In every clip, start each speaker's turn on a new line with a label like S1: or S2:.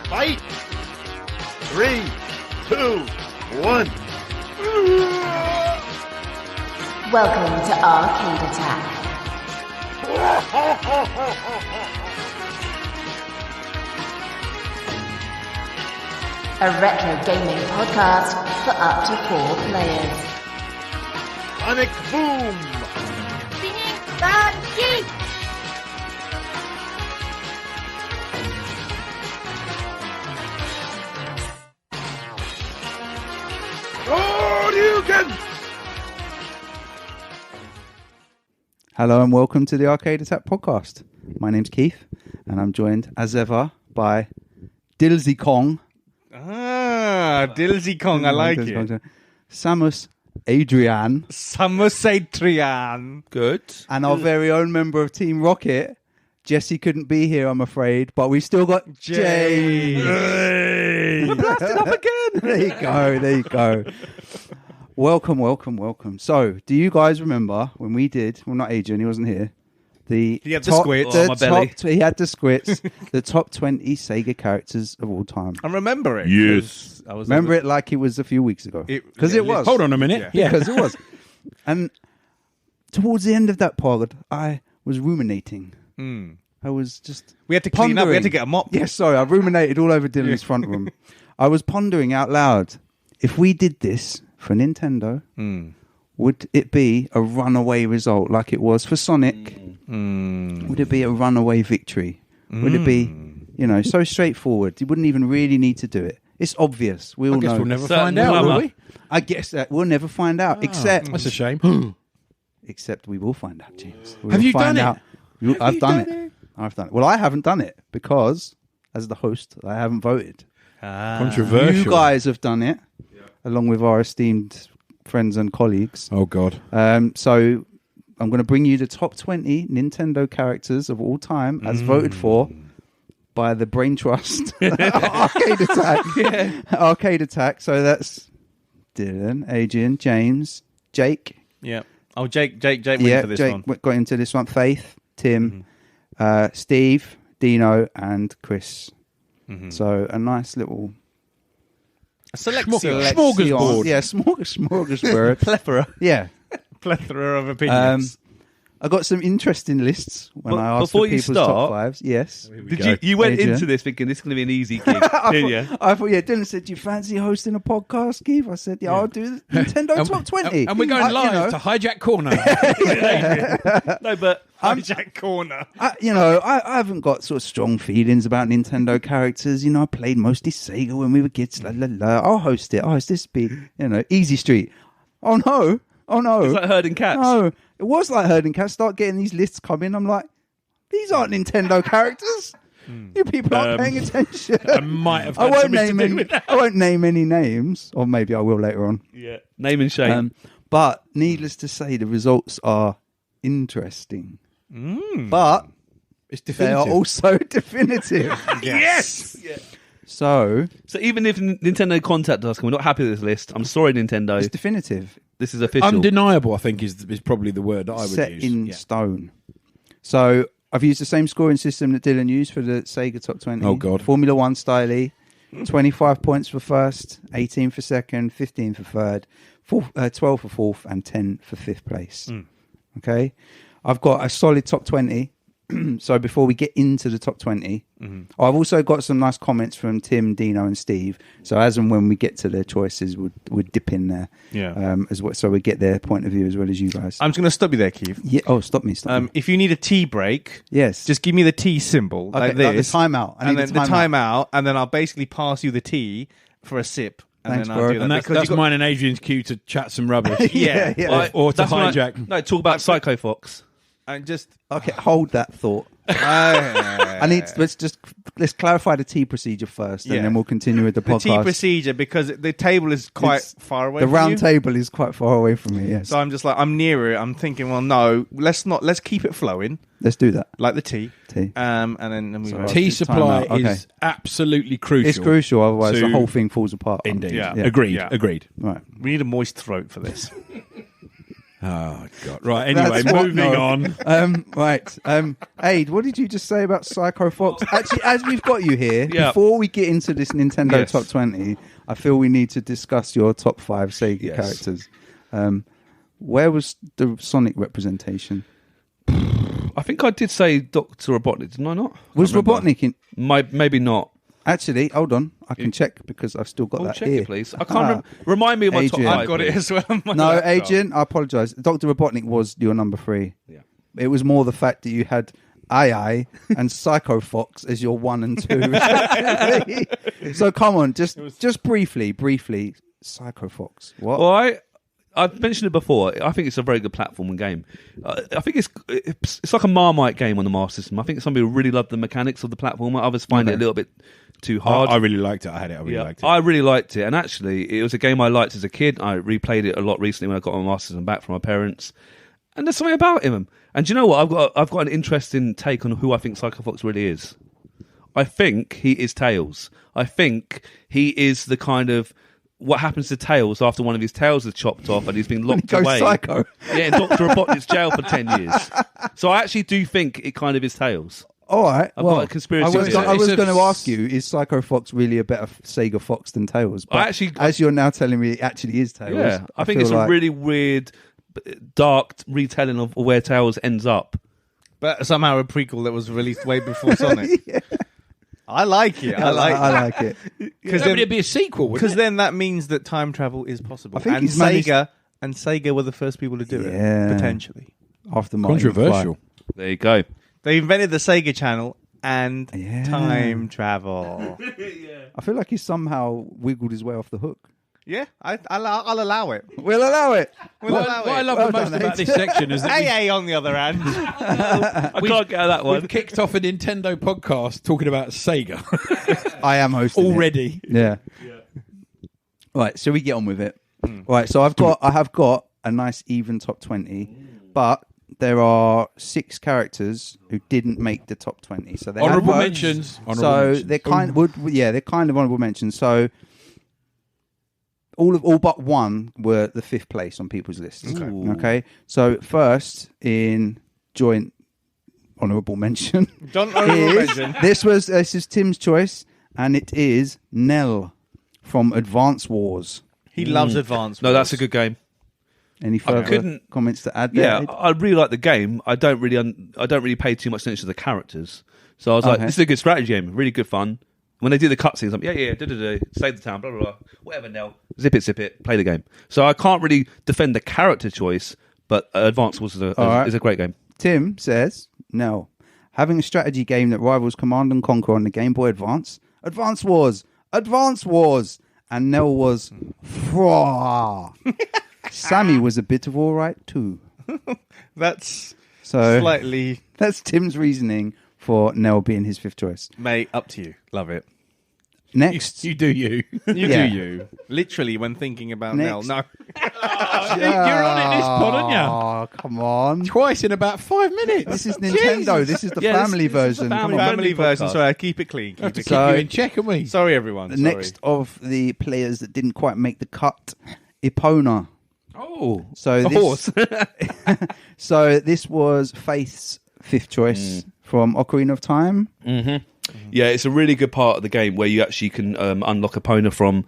S1: Fight! 3, 2, 1.
S2: Welcome to Arcade Attack. A retro gaming podcast for up to 4 players.
S1: Sonic Boom!
S3: Hello and welcome to the Arcade Attack podcast. My name's Keith and I'm joined as ever by Dilsey Kong.
S4: Dilsey Kong, I like it.
S3: Samus Adrian.
S4: Samus Adrian. Good.
S3: And our very own member of Team Rocket. Jesse couldn't be here, I'm afraid, but we still got James.
S4: We're blasted up again.
S3: There you go. Welcome. So, do you guys remember when we did, well, not Adrian, he wasn't here.
S4: He had the squits.
S3: He had the squits. The top 20 SEGA characters of all time.
S4: I remember it.
S1: Yes.
S3: Remember it like it was a few weeks ago. Because it was.
S5: Hold on a minute.
S3: Yeah, because it was. And towards the end of that pod, I was ruminating. I was just
S4: We had to clean up. We had to get a mop.
S3: Yes, sorry. I ruminated all over Dylan's front room. I was pondering out loud, if we did this for Nintendo, would it be a runaway result like it was for Sonic? Would it be a runaway victory? Would it be, so straightforward? You wouldn't even really need to do it. It's obvious. We all know.
S5: I guess we'll never find out, will we?
S3: I guess that we'll never find out. Except
S5: that's a shame.
S3: Except we will find out, James.
S5: Have you done it?
S3: I've done it. I've done it. Well, I haven't done it because, as the host, I haven't voted.
S5: Controversial.
S3: You guys have done it, along with our esteemed friends and colleagues.
S5: Oh, God.
S3: So I'm going to bring you the top 20 Nintendo characters of all time as voted for by the Brain Trust Arcade Attack. Arcade Attack. So that's Dylan, Adrian, James, Jake.
S4: Yeah. Oh, Jake went for this
S3: Jake
S4: one.
S3: Got into this one. Faith, Tim, Steve, Dino, and Chris. So a nice little
S5: smorgasbord.
S3: Yeah, smorgasbord.
S4: Plethora.
S3: Yeah.
S4: Plethora of opinions.
S3: I got some interesting lists when I asked for people's top fives. Yes.
S1: You went
S3: Adrian.
S1: into this thinking this is going to be an easy gig, didn't you?
S3: I thought, Dylan said, do you fancy hosting a podcast, Keith? I said, I'll do the Nintendo top 20.
S5: And we're going live to Hijack Corner.
S1: No, but
S4: Hijack Corner.
S3: I haven't got sort of strong feelings about Nintendo characters. I played mostly Sega when we were kids. I'll host it. This be, easy street. Oh, no.
S1: It's like herding cats.
S3: No, it was like herding cats. Start getting these lists coming. I'm like, these aren't Nintendo characters. You people aren't paying attention.
S5: I might have.
S3: I won't name any names, or maybe I will later on.
S1: Yeah, name and shame.
S3: But needless to say, the results are interesting. But
S5: It's
S3: they
S5: definitive.
S3: are also definitive.
S1: Yes. Yeah.
S3: So
S1: even if Nintendo contact us and we're not happy with this list, I'm sorry, Nintendo.
S3: it's definitive.
S1: This is official.
S5: Undeniable, I think, is probably the word that I would
S3: Set
S5: use.
S3: in stone. So I've used the same scoring system that Dylan used for the Sega Top 20.
S5: Oh, God.
S3: Formula 1 style. 25 points for first, 18 for second, 15 for third, 12 for fourth, and 10 for fifth place. Okay? I've got a solid top 20. So before we get into the top 20, I've also got some nice comments from Tim, Dino, and Steve. So as and when we get to their choices, we'll dip in there. As well, so we get their point of view as well as you guys.
S4: I'm just going to stop you there, Keith.
S3: Yeah. Oh, stop me.
S4: If you need a tea break,
S3: Yes.
S4: just give me the tea symbol like this.
S3: Like the timeout.
S4: And then the timeout, and then I'll basically pass you the tea for a sip. And
S3: Thanks,
S4: then
S3: bro.
S4: I'll do that.
S5: And
S4: Because
S5: that's
S4: you got-
S5: mine and Adrian's cue to chat some rubbish.
S3: Yeah.
S5: Or to
S1: That's when
S5: hijack.
S1: talk about Psycho Fox.
S4: And just
S3: Okay, hold that thought. Let's clarify the tea procedure first, and then we'll continue with the
S4: the
S3: podcast.
S4: tea procedure, because the table is quite
S3: It's-
S4: far away.
S3: The
S4: from
S3: round
S4: you.
S3: table is quite far away from me. Yes,
S4: So I'm nearer it. I'm thinking, well, no, let's keep it flowing
S3: let's do that.
S4: like the tea.
S3: Tea.
S4: And then we
S3: Sorry.
S5: Tea
S3: It's
S5: supply
S3: time out. Okay.
S5: is absolutely crucial.
S3: It's crucial, otherwise
S5: to-
S3: the whole thing falls apart.
S5: Indeed.
S4: Yeah.
S5: Agreed.
S4: Yeah.
S5: Agreed.
S3: Right.
S4: We need a moist throat for this.
S5: Oh God! Right. Anyway,
S3: That's what-
S5: moving
S3: no.
S5: on.
S3: Right. Aid, what did you just say about Psycho Fox? Actually, as we've got you here,
S1: Yeah.
S3: before we get into this Nintendo
S1: Yes.
S3: Top 20, I feel we need to discuss your top 5 Sega
S1: Yes.
S3: characters. Where was the Sonic representation?
S1: I think I did say Dr. Robotnik, didn't I not?
S3: Was
S1: Can't remember.
S3: Robotnik in...
S1: Maybe not.
S3: Actually, hold on. I can check because I've still got
S1: Oh,
S3: that
S1: check
S3: here.
S1: it, please. I can't remind me of my top
S3: Adrian.
S1: 5.
S4: I've got it
S1: please.
S4: as well. On my
S3: No,
S4: laptop.
S3: Adrian, I apologise. Dr. Robotnik was your number 3.
S1: Yeah.
S3: It was more the fact that you had AI and Psycho Fox as your 1 and 2. respectively. So come on, just briefly, Psycho Fox. What?
S1: Well, I've mentioned it before. I think it's a very good platform and game. I think it's like a Marmite game on the Master System. I think some people really love the mechanics of the platformer. Others find it a little bit too hard.
S5: I really liked it. I had it. I really liked it.
S1: I really liked it, and actually, it was a game I liked as a kid. I replayed it a lot recently when I got my Master System back from my parents. And there's something about him. And do you know what? I've got an interesting take on who I think Psycho Fox really is. I think he is Tails. I think he is the kind of what happens to Tails after one of his tails is chopped off and he's been locked
S3: goes
S1: away.
S3: psycho.
S1: Yeah, in Dr. Robotnik's jail for 10 years. So I actually do think it kind of is Tails.
S3: All right.
S1: I've
S3: well,
S1: got a conspiracy
S3: I was,
S1: theory.
S3: I was
S5: It's a-
S3: going to ask you, is Psycho Fox really a better Sega Fox than Tails? But as you're now telling me, it actually is Tails.
S1: Yeah, I think
S3: feel
S1: it's
S3: like-
S1: a really weird, dark retelling of where Tails ends up.
S4: But somehow a prequel that was released way before Sonic.
S3: Yeah.
S4: I like it. I
S3: like it.
S4: Because
S5: Maybe it'd be a sequel.
S4: Because then that means that time travel is possible.
S3: I think
S4: And
S3: he's managed-
S4: Sega were the first people to do
S3: Yeah.
S4: it, potentially.
S3: After Marty
S5: Controversial.
S1: There you go.
S4: They invented the Sega Channel and
S3: Yeah.
S4: time travel.
S3: I feel like he somehow wiggled his way off the hook.
S4: Yeah, I'll allow it.
S3: We'll allow it.
S4: We'll
S5: What
S4: allow
S5: I
S4: it.
S5: love
S3: Well
S5: the most
S3: done,
S5: about this section is that
S4: AA on the other hand.
S1: I can't get out of that one.
S5: we've kicked off a Nintendo podcast talking about Sega
S3: I am hosting it.
S5: already.
S3: Yeah. Right, so we get on with it. Right, so I have got a nice even top 20, but there are 6 characters who didn't make the top 20. So they had
S5: Honourable
S3: votes.
S5: mentions. Honourable
S3: So
S5: mentions.
S3: they're they're kind of honourable mentions. So all but one were the 5th place on people's lists. Okay. So first in joint honourable mention
S4: Don't mention.
S3: this is Tim's choice, and it is Nell from Advance Wars.
S4: He loves Advance.
S1: No, that's a good game.
S3: Any further
S1: couldn't-
S3: comments to add there?
S1: Yeah,
S3: Ed?
S1: I really like the game. I don't really pay too much attention to the characters. So I was like,
S3: Okay.
S1: this is a good strategy game, really good fun. When they do the cutscenes, I'm save the town, blah blah blah, whatever. Now, zip it, play the game. So I can't really defend the character choice, but Advance Wars is a great game.
S3: Tim says, no. Having a strategy game that rivals Command and Conquer on the Game Boy Advance, Advance Wars, and Nell was fraw. Sammy was a bit of all right too.
S4: That's
S3: So
S4: slightly,
S3: that's Tim's reasoning for Nell being his 5th choice.
S4: mate, up to you. Love it.
S3: Next,
S5: You do you.
S4: You
S3: Yeah.
S4: do you. Literally, when thinking about
S3: Next.
S4: Nell. No.
S5: You're on it this pod, aren't you?
S3: Oh, come on.
S5: Twice in about 5 minutes.
S3: This is Nintendo. This is the
S1: Yeah,
S3: family
S1: this is the
S3: version.
S1: family
S3: Come on.
S4: Family version.
S1: podcast.
S4: Sorry, keep it clean.
S5: have to
S4: Keep it
S5: keep
S4: clean.
S5: you in check, haven't we?
S4: Sorry, everyone. Sorry.
S3: Next of the players that didn't quite make the cut, Epona.
S1: Oh,
S3: So
S1: a
S3: this,
S1: horse.
S3: So this was Faith's 5th choice from Ocarina of Time.
S1: Yeah, it's a really good part of the game where you actually can unlock Epona from.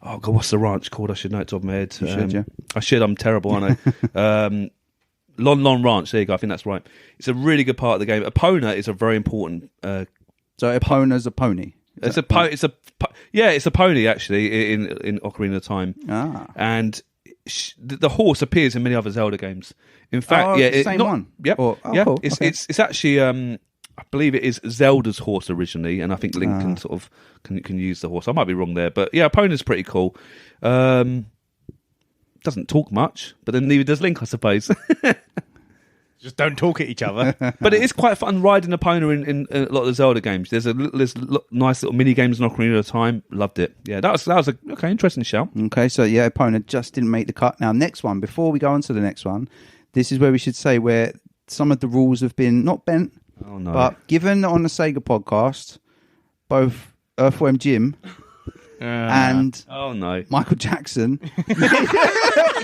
S1: Oh God, what's the ranch called? I should know it top of my head.
S3: You should, yeah.
S1: I should. I'm terrible, aren't I? Lon Ranch. There you go. I think that's right. It's a really good part of the game. Epona is a very important.
S3: So Epona's a pony.
S1: It's a pony actually in Ocarina of Time.
S3: Ah.
S1: And the horse appears in many other Zelda games. In fact,
S3: Oh,
S1: yeah,
S3: the same one?
S1: Yep.
S3: Or-
S1: yeah,
S3: cool.
S1: it's
S3: Okay.
S1: it's actually I believe it is Zelda's horse originally, and I think Link can sort of can use the horse. I might be wrong there, but yeah, Epona's pretty cool. Doesn't talk much, but then neither does Link, I suppose.
S4: Just don't talk at each other.
S1: But it is quite fun riding Epona in a lot of the Zelda games. There's nice little mini games in Ocarina of Time. Loved it. Yeah, that was a interesting shout.
S3: Okay, so yeah, Epona just didn't make the cut. Now, next one, before we go on to the next one, this is where we should say where some of the rules have been not bent,
S1: Oh no!
S3: but given on the Sega podcast, both Earthworm Jim and
S1: Oh no.
S3: Michael Jackson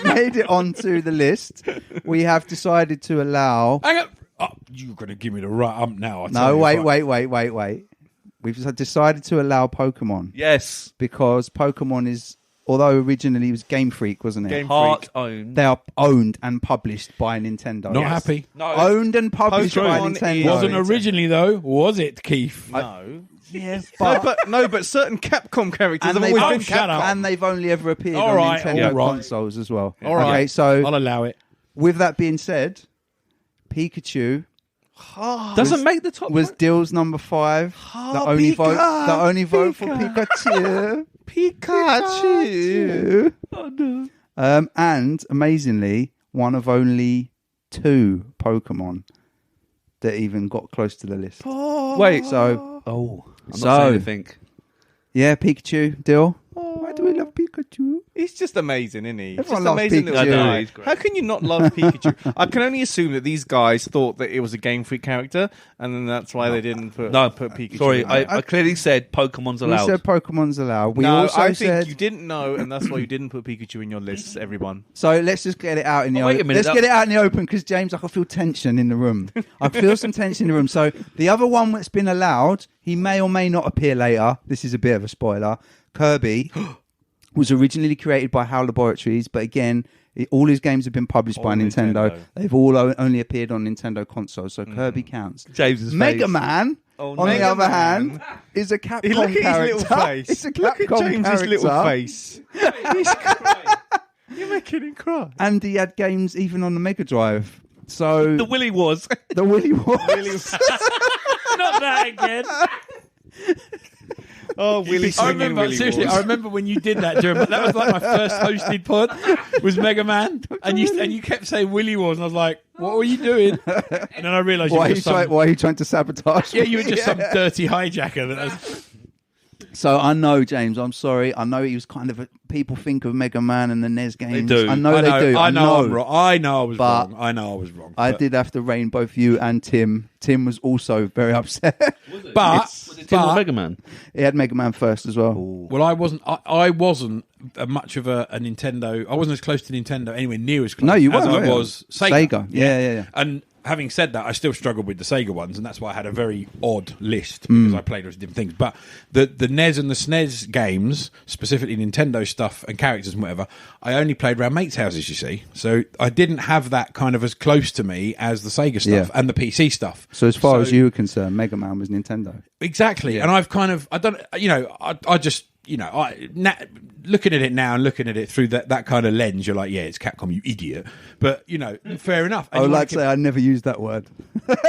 S3: made it onto the list, we have decided to allow.
S5: Hang on. Oh, you're going to give me the right ump now.
S3: No, wait. We've decided to allow Pokemon
S1: Yes.
S3: because Pokemon is, although originally it was Game Freak, wasn't it?
S1: Heart owned.
S3: They are owned and published by Nintendo.
S5: Not happy.
S1: No.
S3: Owned and published by
S4: Pokemon
S3: Nintendo.
S5: Wasn't originally, though, was it, Keith?
S4: No.
S3: Yes,
S4: But certain Capcom characters have
S3: they've,
S4: always been
S5: shut up.
S3: and they've only ever appeared
S5: All
S3: on
S5: right,
S3: Nintendo
S5: all right.
S3: consoles as well.
S5: All right.
S3: Okay, so
S5: I'll allow it.
S3: with that being said, Pikachu
S1: Doesn't make the top.
S3: was Dill's number 5. The only vote for Pikachu. Pikachu.
S1: Oh, no.
S3: And amazingly, one of only 2 Pokemon that even got close to the list.
S1: Wait.
S3: So,
S1: Oh. I'm
S3: So-
S1: not saying anything.
S3: yeah, Pikachu, Dill. Why do we love Pikachu?
S4: He's just amazing, isn't he?
S3: Everyone
S4: Just
S3: loves
S4: amazing little
S3: Pikachu.
S4: guy.
S1: He's great.
S4: How can you not love Pikachu? I can only assume that these guys thought that it was a Game Freak character, and then that's why they didn't put Pikachu.
S1: Sorry,
S4: in there.
S1: I clearly said Pokemon's
S3: We
S1: allowed.
S3: said Pokemon's allowed. We
S4: no,
S3: also
S4: I think
S3: said...
S4: you didn't know, and that's why you didn't put Pikachu in your lists, everyone.
S3: So let's just get it out in the
S1: wait a
S3: open.
S1: minute,
S3: Let's get it out in the open because, James, I can feel tension in the room. I feel some tension in the room. So the other one that's been allowed, he may or may not appear later. This is a bit of a spoiler. Kirby was originally created by HAL Laboratories, but again, all his games have been published by Nintendo.
S4: Nintendo.
S3: They've all only appeared on Nintendo consoles, so Kirby counts.
S1: James's
S3: Mega
S1: face.
S3: Man,
S1: Oh,
S3: on
S4: Mega
S3: the other
S4: Man.
S3: hand, is a Capcom
S4: Look at
S3: character.
S4: his little face.
S3: It's a
S4: Look at
S3: Capcom
S4: James's
S3: character.
S4: little face. He's crying. You're making him cry.
S3: And he had games even on the Mega Drive. So
S1: The Willy was.
S3: the Willy was.
S5: Not that again.
S4: Oh, Willy
S5: I
S4: singing
S5: remember,
S4: Willy
S5: seriously,
S4: Wars.
S5: I remember when you did that, Jeremy. That was like my first hosted pod, was Mega Man. And you kept saying Willy Wars, and I was like, what were you doing? And then I realised
S3: Why are
S5: you
S3: you trying to sabotage me?
S5: yeah, you were just some dirty hijacker. That was,
S3: So I know, James, I'm sorry. I know he was kind of people think of Mega Man and the NES games.
S1: do.
S3: I know they do.
S5: I know I'm wrong. I know I was
S3: But
S5: wrong. I know I was wrong.
S3: I
S5: But-
S3: did have to rein both you and Tim. Tim was also very upset.
S5: But,
S1: Was it Tim or
S5: but
S1: Mega Man?
S3: He had Mega Man first as well.
S5: well, I wasn't. I wasn't much of a Nintendo. I wasn't as close to Nintendo, anywhere near as close.
S3: No, you
S5: as
S3: weren't,
S5: I
S3: were you?
S5: was Sega.
S3: Yeah.
S5: And having said that, I still struggled with the Sega ones, and that's why I had a very odd list because I played lots of different things. But the NES and the SNES games, specifically Nintendo stuff and characters and whatever, I only played around mates' houses, you see. So I didn't have that kind of as close to me as the Sega stuff
S3: Yeah.
S5: and the PC stuff.
S3: So as far as you were concerned, Mega Man was Nintendo.
S5: Exactly. And I've kind of, I don't, I just, looking at it now and looking at it through that kind of lens, you're like, yeah, it's Capcom, you idiot. But, fair enough.
S3: I would like to say I never used that word.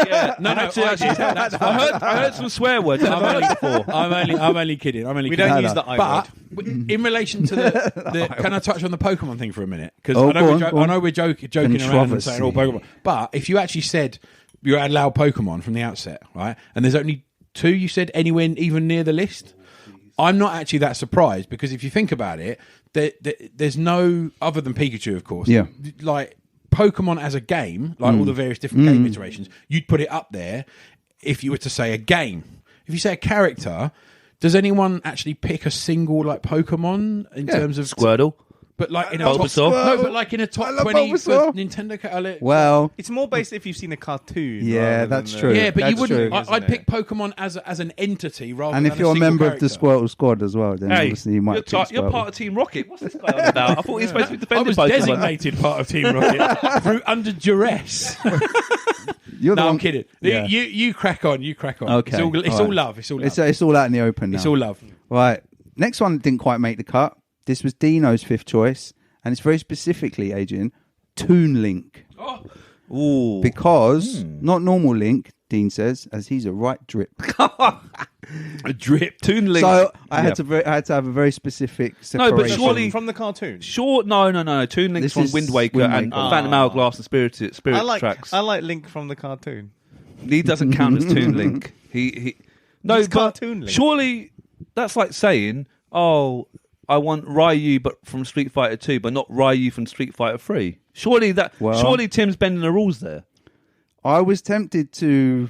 S1: Yeah, no,
S5: Actually,
S1: I heard some swear words.
S5: I'm only kidding.
S4: We don't use the I
S5: But
S4: word.
S5: in relation to the can I touch on the Pokemon thing for a minute? Because
S3: Oh,
S5: I
S3: go on.
S5: know we're joking around and
S3: Controversy.
S5: saying all Pokemon. But if you actually said you allowed Pokemon from the outset, right? And there's only 2 you said anywhere even near the list. I'm not actually that surprised because if you think about it, there's no other than Pikachu, of course.
S3: Yeah.
S5: Like Pokemon as a game, like all the various different game iterations, you'd put it up there if you were to say a game. If you say a character, does anyone actually pick a single like Pokemon in terms of
S1: Squirtle.
S5: But like in a
S1: Bulbasaur.
S5: no, but like in a
S3: I
S5: top
S3: love
S5: 20 for
S3: Bulbasaur.
S5: Nintendo.
S3: Well,
S4: It's more based if you've seen a cartoon.
S3: Yeah,
S4: rather
S3: that's
S4: than
S3: true.
S5: yeah, but you
S3: That's
S5: wouldn't.
S3: true,
S5: I'd pick Pokemon as an entity rather
S3: and
S5: than
S3: if you're a
S5: single
S3: member
S5: character.
S3: of the Squirtle Squad as well, then
S1: Hey,
S3: obviously you might
S1: you're,
S3: pick
S1: you're
S3: Squirtle.
S1: part of Team Rocket. What's this guy on about? I thought he was supposed to be
S5: I
S1: defending
S5: was
S1: Pokemon.
S5: designated part of Team Rocket through under duress.
S3: You're the
S5: No, I'm
S3: one-
S5: kidding.
S3: Yeah.
S5: You crack on. You crack on.
S3: Okay,
S5: It's all
S3: all right.
S5: love. It's all love.
S3: It's all out in the open now.
S5: It's all love.
S3: Right. Next one didn't quite make the cut. This was Dino's 5th choice, and it's very specifically, Adrian, Toon Link.
S1: Ooh.
S3: Because, not normal Link, Dean says, as he's a right drip.
S5: A drip.
S1: Toon Link.
S3: So I had to have a very specific
S1: No, but
S3: separation.
S1: surely-
S4: From the cartoon.
S1: Sure, no. Toon Link's
S3: This
S1: from
S3: is
S1: Wind Waker
S3: Wind
S1: and
S3: Waker.
S1: Phantom Hourglass and Spirit
S4: I
S1: Tracks.
S4: like Link from the cartoon.
S1: He doesn't count as Toon Link. He no,
S4: He's
S1: but
S4: Cartoon Link.
S1: surely that's like saying, "Oh, I want Ryu, but from Street Fighter 2, but not Ryu from Street Fighter 3." Surely
S3: Well-
S1: surely Tim's bending the rules there.
S3: I was tempted to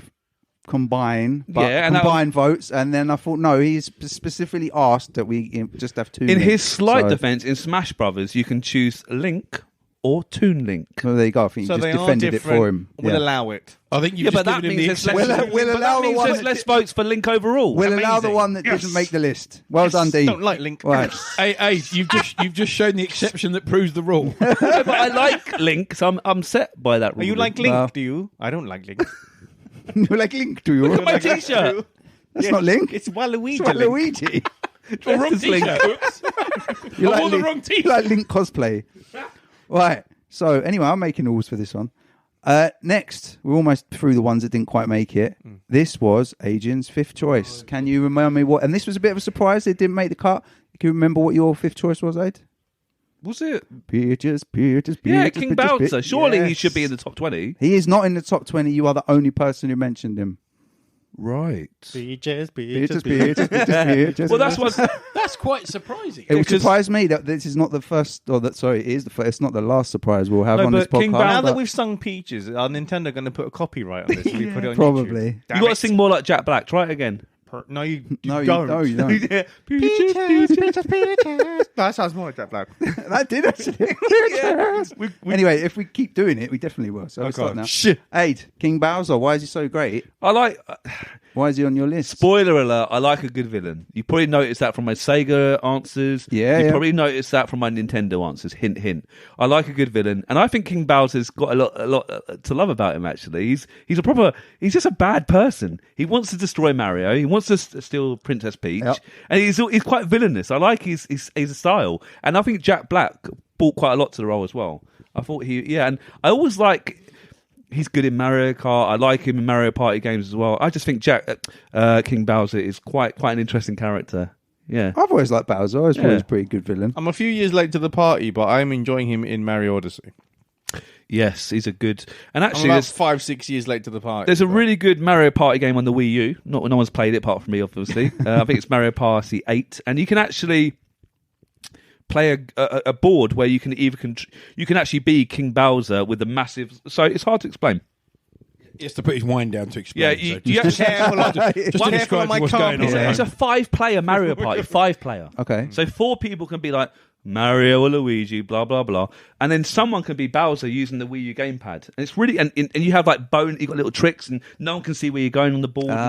S3: combine
S1: and
S3: votes, and then I thought no, he's specifically asked that we just have two.
S1: In his slight defence, in Smash Brothers, you can choose Link or Toon Link.
S3: Well, there you go. I think
S4: so
S3: you just defended it for him.
S4: We'll allow it.
S5: I think you've just
S1: but that
S5: given him
S1: means
S5: the exception.
S3: We'll allow the one
S1: there's less votes for Link overall.
S3: We'll allow the one that didn't make the list. Well done, Dean.
S4: Don't like Link.
S3: Right.
S5: Hey, you've just shown the exception that proves the rule.
S1: Yeah, but I like Link, so I'm set by that rule.
S4: Are you like Link? Do you? I don't like Link.
S3: You like Link, do you?
S1: Look at my t-shirt.
S3: That's not Link.
S4: It's Waluigi.
S3: It's Waluigi.
S5: Wrong t-shirt.
S3: You
S5: I wore the wrong t-shirt.
S3: You like Link cosplay. Right. So anyway, I'm making rules for this one. Next, we're almost through the ones that didn't quite make it. This was Adrian's fifth choice. Can you remind me what? And this was a bit of a surprise. It didn't make the cut. Can you remember what your fifth choice was, Aid?
S1: Was it?
S3: Peaches.
S1: Yeah, King Bowser. Surely he should be in the top 20.
S3: He is not in the top 20. You are the only person who mentioned him.
S1: Right.
S3: Peaches.
S1: Well,
S5: That's quite surprising.
S3: It would surprise me that this is not the first, or that sorry, it is the first. It's not the last surprise we'll have on this podcast.
S4: Now that we've sung Peaches, are Nintendo going to put a copyright on this? We put it on
S3: probably.
S4: YouTube?
S1: You got to sing more like Jack Black. Try it again.
S4: No, you
S3: No,
S4: don't.
S3: you don't.
S4: Peaches. That sounds more like Jack Black.
S3: That did actually. Anyway, if we keep doing it, we definitely will. So let's start now.
S4: Shit.
S3: Aid, King Bowser, why is he so great?
S1: I like...
S3: Why is he on your list?
S1: Spoiler alert, I like a good villain. You probably noticed that from my Sega answers. You probably noticed that from my Nintendo answers. Hint, hint. I like a good villain. And I think King Bowser's got a lot to love about him, actually. He's just a bad person. He wants to destroy Mario. He wants to steal Princess Peach.
S3: Yep.
S1: And he's quite villainous. I like his style. And I think Jack Black brought quite a lot to the role as well. I thought and I always like... He's good in Mario Kart. I like him in Mario Party games as well. I just think King Bowser is quite an interesting character. Yeah,
S3: I've always liked Bowser. He's always a pretty good villain.
S4: I'm a few years late to the party, but I'm enjoying him in Mario Odyssey.
S1: Yes, he's a good... And
S4: I'm
S1: actually,
S4: about 5-6 years late to the party.
S1: there's a really good Mario Party game on the Wii U. No one's played it apart from me, obviously. I think it's Mario Party 8. And you can actually... play a board where you can you can actually be King Bowser with a massive... So it's hard to explain.
S5: He has to put his wine down to explain.
S1: Yeah,
S5: just
S4: Careful,
S5: describe
S4: my
S5: what's going on.
S1: It's a 5-player Mario Party, 5-player.
S3: Okay.
S1: So 4 people can be like Mario or Luigi, blah blah blah, and then someone can be Bowser using the Wii U gamepad. And it's really and you have like you got little tricks, and no one can see where you're going on the board. And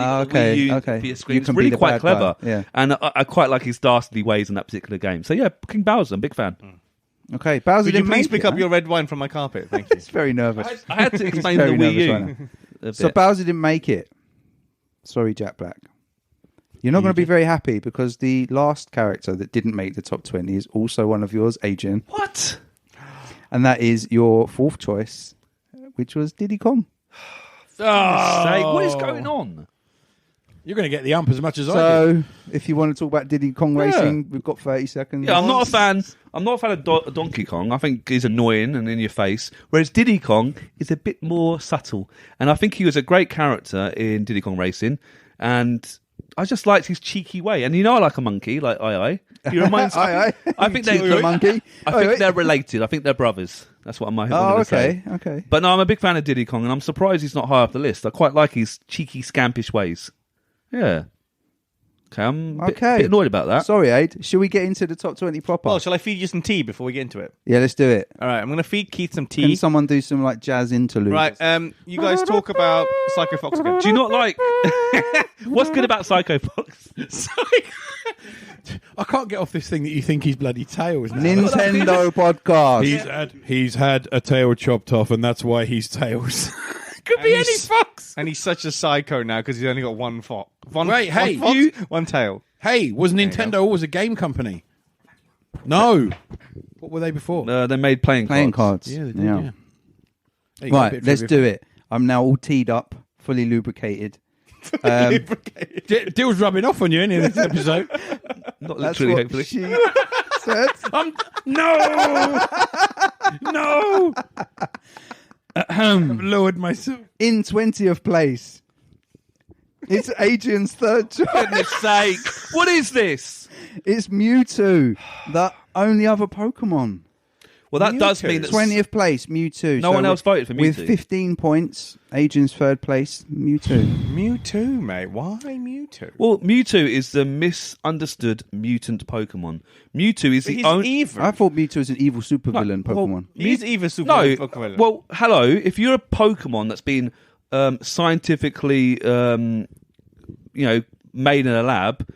S1: you got the Wii U for your screen. It's really quite clever.
S3: Yeah.
S1: And I quite like his dastardly ways in that particular game. So yeah, King Bowser, I'm a big fan.
S3: Okay, Bowser
S4: Could you
S3: didn't
S4: please
S3: make
S4: pick
S3: it,
S4: up your red wine from my carpet? Thank you.
S3: He's very nervous.
S1: I had to explain the
S3: very
S1: Wii
S3: nervous
S1: U.
S3: right now. So Bowser didn't make it. Sorry, Jack Black. You're not going to be very happy because the last character that didn't make the top 20 is also one of yours, Adrian.
S1: What?
S3: And that is your fourth choice, which was Diddy Kong.
S1: What is going on?
S5: You're going to get the ump as much as I
S3: So,
S5: do.
S3: if you want to talk about Diddy Kong racing, we've got 30 seconds.
S1: Yeah, I'm not a fan of Donkey Kong. I think he's annoying and in your face. Whereas Diddy Kong is a bit more subtle. And I think he was a great character in Diddy Kong Racing. And I just liked his cheeky way. And I like a monkey, like I. He reminds me. I think they're
S3: monkey.
S1: I think they're related. I think they're brothers. That's what I'm going to say.
S3: Okay.
S1: But no, I'm a big fan of Diddy Kong, and I'm surprised he's not high up the list. I quite like his cheeky, scampish ways. Yeah. Okay, I'm a bit annoyed about that.
S3: Sorry, Aid. Should we get into the top 20 proper?
S4: Oh, shall I feed you some tea before we get into it?
S3: Yeah, let's do it.
S4: All right, I'm going to feed Keith some tea.
S3: Can someone do some like jazz interludes?
S4: Right, you guys talk about Psycho Fox again.
S1: Do you not like... What's good about Psycho Fox?
S5: I can't get off this thing that you think he's bloody Tails now.
S3: Nintendo podcast.
S5: He's had a tail chopped off, and that's why he's Tails. Could be any fox.
S4: And he's such a psycho now because he's only got one fox. One tail.
S5: Hey, was Nintendo always a game company? No. What were they before?
S1: They made playing
S3: cards.
S5: Yeah, they did, yeah.
S3: Right, let's do it. I'm now all teed up, fully lubricated.
S5: Dill's rubbing off on you in this episode.
S1: Not literally, hopefully.
S3: She said.
S5: No! No! I've lowered myself.
S3: In 20th place, it's Adrian's third choice.
S1: Goodness sake. What is this?
S3: It's Mewtwo, the only other Pokemon.
S1: Well, that does mean that
S3: 20th place, Mewtwo.
S1: No one else voted for Mewtwo.
S3: With 15 points, Adrian's third place, Mewtwo.
S4: Mewtwo, mate. Why Mewtwo?
S1: Well, Mewtwo is the misunderstood mutant Pokemon. Mewtwo is the only.
S4: Evil.
S3: I thought Mewtwo was an evil supervillain Pokemon.
S4: He's evil super
S1: No,
S4: Pokemon.
S1: well, hello. If you're a Pokemon that's been scientifically, made in a lab,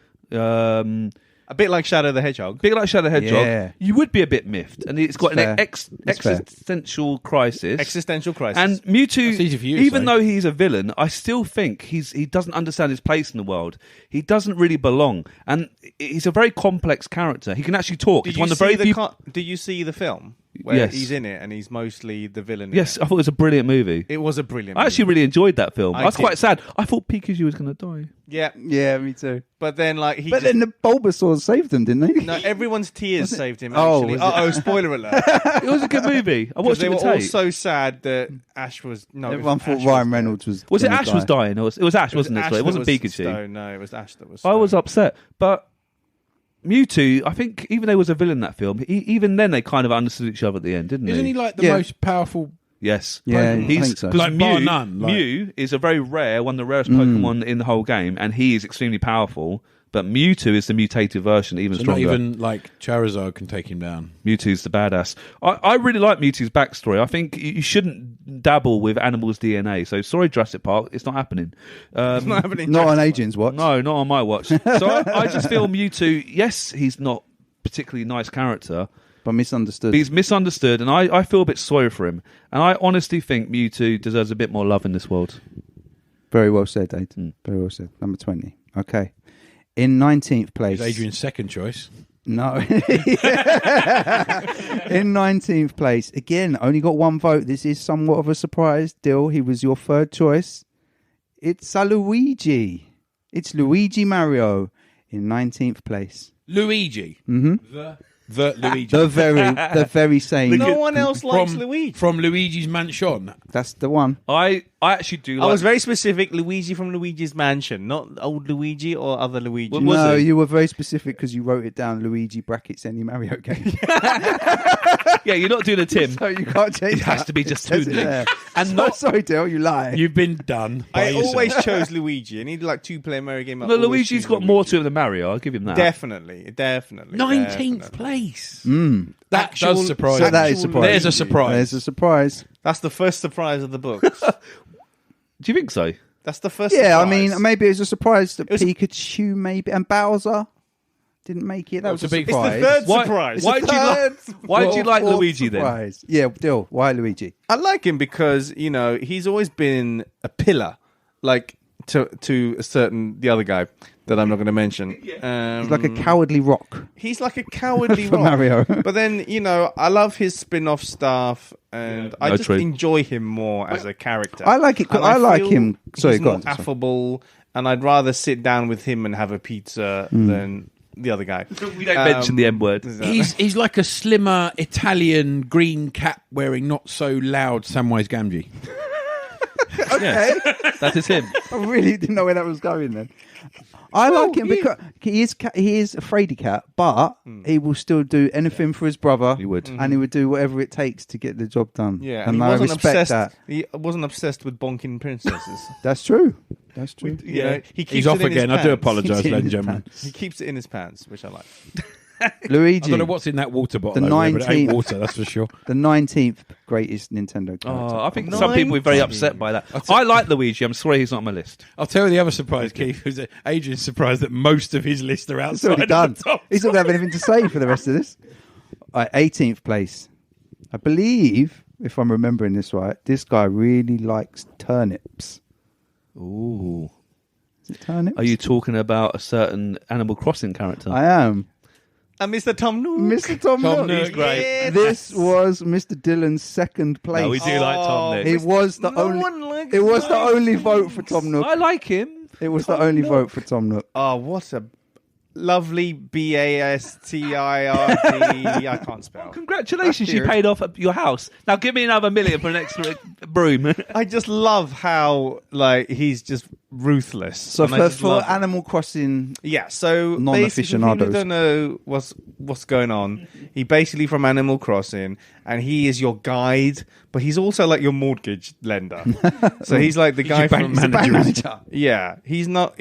S4: a bit like Shadow the Hedgehog.
S3: Yeah.
S1: You would be a bit miffed, and it's got an
S3: fair.
S1: existential crisis.
S4: Existential crisis.
S1: And Mewtwo,
S5: That's easy for you to
S1: even
S5: say.
S1: though he's a villain, I still think he doesn't understand his place in the world. He doesn't really belong, and he's a very complex character. He can actually talk. He's one of the very few.
S4: Did you see the film where
S1: Yes.
S4: he's in it and he's mostly the villain? in
S1: Yes,
S4: it?
S1: I thought it was a brilliant movie.
S4: It was a brilliant.
S1: I actually
S4: movie.
S1: really enjoyed that film. I was
S4: did.
S1: quite sad. I thought Pikachu was going to die.
S4: Yeah,
S3: Yeah, me too.
S4: but then like
S3: But then the Bulbasaur saved him, didn't they?
S4: no, everyone's tears saved him.
S3: Oh,
S4: Actually,
S3: was it?
S4: oh, spoiler alert!
S1: It was a good movie. I
S4: Because
S1: watched
S4: they
S1: it
S4: were
S1: with
S4: all
S1: Tate.
S4: so sad that Ash was no.
S3: Everyone thought
S4: Ash
S3: Ryan
S4: was
S3: Reynolds was.
S1: Was it
S3: gonna
S1: Ash was
S3: die.
S1: dying? It was Ash, wasn't it?
S4: Ash
S1: So it
S4: that
S1: wasn't
S4: was
S1: Pikachu.
S4: stoned. No, it was Ash that was.
S1: I was
S4: stoned.
S1: upset, but Mewtwo, I think even though he was a villain in that film, even then they kind of understood each other at the end, didn't
S5: Isn't
S1: they?
S5: he like the
S3: Yeah.
S5: most powerful?
S1: Yes.
S3: Yeah, I
S1: He's
S3: think so.
S1: because
S5: Like, bar
S1: Mew,
S5: none, like-
S1: Mew is a very rare, one of the rarest Pokemon in the whole game, and he is extremely powerful. But Mewtwo is the mutated version, even
S5: So not
S1: stronger.
S5: even like Charizard can take him down.
S1: Mewtwo's the badass. I really like Mewtwo's backstory. I think you shouldn't dabble with animals' DNA. So sorry, Jurassic Park, it's not happening.
S4: It's not happening.
S3: Not on Adrian's watch.
S1: No, not on my watch. So I just feel Mewtwo. Yes, he's not particularly nice character.
S3: But misunderstood.
S1: But he's misunderstood, and I feel a bit sorry for him. And I honestly think Mewtwo deserves a bit more love in this world.
S3: Very well said, Aiden. Very well said. Number 20. Okay. In 19th place.
S5: It's Adrian's second choice.
S3: No. In 19th place. Again, only got one vote. This is somewhat of a surprise. Dill, he was your third choice. It's a Luigi. It's Luigi Mario in 19th place.
S5: Luigi.
S3: Mm-hmm.
S5: The Luigi.
S3: The very same.
S4: No one else likes
S5: from,
S4: Luigi.
S5: From Luigi's Mansion.
S3: That's the one.
S1: I actually do
S4: I
S1: like...
S4: was very specific. Luigi from Luigi's Mansion, not old Luigi or other Luigi.
S1: What was
S3: No,
S1: it?
S3: you were very specific because you wrote it down. Luigi brackets any Mario game.
S1: Yeah, you're not doing a Tim.
S3: So you can't change.
S1: It has
S3: that.
S1: to be just
S3: It says
S1: two
S3: it
S1: names.
S3: there.
S1: And not...
S3: Sorry, Dill, you lie.
S5: You've been done. by
S4: I
S5: yourself.
S4: always chose Luigi. I needed like two-player Mario game. I
S1: No,
S4: always
S1: Luigi's
S4: choose
S1: got
S4: Luigi.
S1: more to it than Mario. I'll give him that.
S4: Definitely.
S5: 19th place.
S3: That
S5: does surprise
S3: So
S5: me.
S3: that is surprising.
S5: There's a surprise.
S3: There's a surprise.
S4: That's the first surprise of the books.
S1: Do you think so?
S4: That's the first.
S3: Yeah, I
S4: surprise.
S3: mean, maybe it was a surprise that
S4: was-
S3: Pikachu maybe and Bowser didn't make it. That was
S5: It's
S3: a
S5: a big-
S4: it's the
S3: surprise.
S4: third
S1: Why-
S4: surprise.
S1: why do you like- why do you like
S3: Fourth
S1: Luigi then?
S3: surprise. Yeah, Dill, why Luigi?
S4: I like him because he's always been a pillar, like to a certain the other guy that I'm not going to mention.
S3: He's like a cowardly rock.
S4: He's like a cowardly
S3: For
S4: rock.
S3: Mario.
S4: But then I love his spin-off stuff, and I
S1: no,
S4: just
S1: true.
S4: enjoy him more as a character.
S3: I like it.
S4: And
S3: I like
S4: feel
S3: him. Sorry,
S4: he's
S3: go
S4: more
S3: on. Sorry.
S4: affable, and I'd rather sit down with him and have a pizza than the other guy.
S1: We don't mention the M word.
S5: He's like a slimmer Italian green cap wearing not so loud Samwise Gamgee.
S1: Okay. That is him.
S3: I really didn't know where that was going then. I like him because he is a fraidy cat, but he will still do anything for his brother.
S1: He would.
S3: And he would do whatever it takes to get the job done.
S4: Yeah,
S3: and
S4: he
S3: I
S4: wasn't
S3: respect
S4: obsessed.
S3: that.
S4: He wasn't obsessed with bonking princesses.
S3: That's true. That's true.
S4: He keeps
S5: He's
S4: it
S5: off
S4: in his
S5: again. I do
S4: pants.
S5: apologise,
S3: He's in
S5: ladies and
S3: his
S5: gentlemen.
S3: pants.
S4: He keeps it in his pants, which I like.
S5: I
S3: Luigi,
S5: don't know what's in that water bottle.
S3: The
S5: over there, but it ain't
S3: 19th
S5: water, that's for sure.
S3: the 19th greatest Nintendo character.
S1: Oh, I think some people are very
S4: 19.
S1: upset by that. I like Luigi. I'm sorry he's not on my list.
S5: I'll tell you the other surprise, Keith. Who's Adrian's surprised that most of his list are
S3: It's
S5: outside
S3: already
S5: of
S3: done.
S5: the top.
S3: He's not going to have anything to say for the rest of this. 18th place. I believe, if I'm remembering this right, this guy really likes turnips.
S1: Ooh.
S3: Is it turnips?
S1: Are you talking about a certain Animal Crossing character?
S3: I am.
S4: And Mr. Tom Nook.
S3: Mr. Tom Nook.
S5: Nook.
S1: He's great.
S4: Yeah,
S3: This was Mr. Dillon's second place.
S1: No, we do like Tom Nook.
S3: It was the
S4: No
S3: only.
S4: one likes
S3: It was the
S4: Tom
S3: only vote for Tom Nook.
S1: I like him.
S3: It was the only vote for Tom Nook.
S4: Oh, what a lovely BASTIRD. I can't spell.
S1: Congratulations, you paid off your house. Now give me another $1 million for an extra broom.
S4: I just love how he's just ruthless.
S3: So
S4: and I
S3: for,
S4: just love it.
S3: Animal Crossing,
S4: Yeah, so
S3: Non-aficionados.
S4: basically, for people who don't know what's going on, he basically from Animal Crossing, and he is your guide, but he's also like your mortgage lender. So he's like the guy
S5: bank
S4: from
S5: manager.
S4: Yeah, he's not.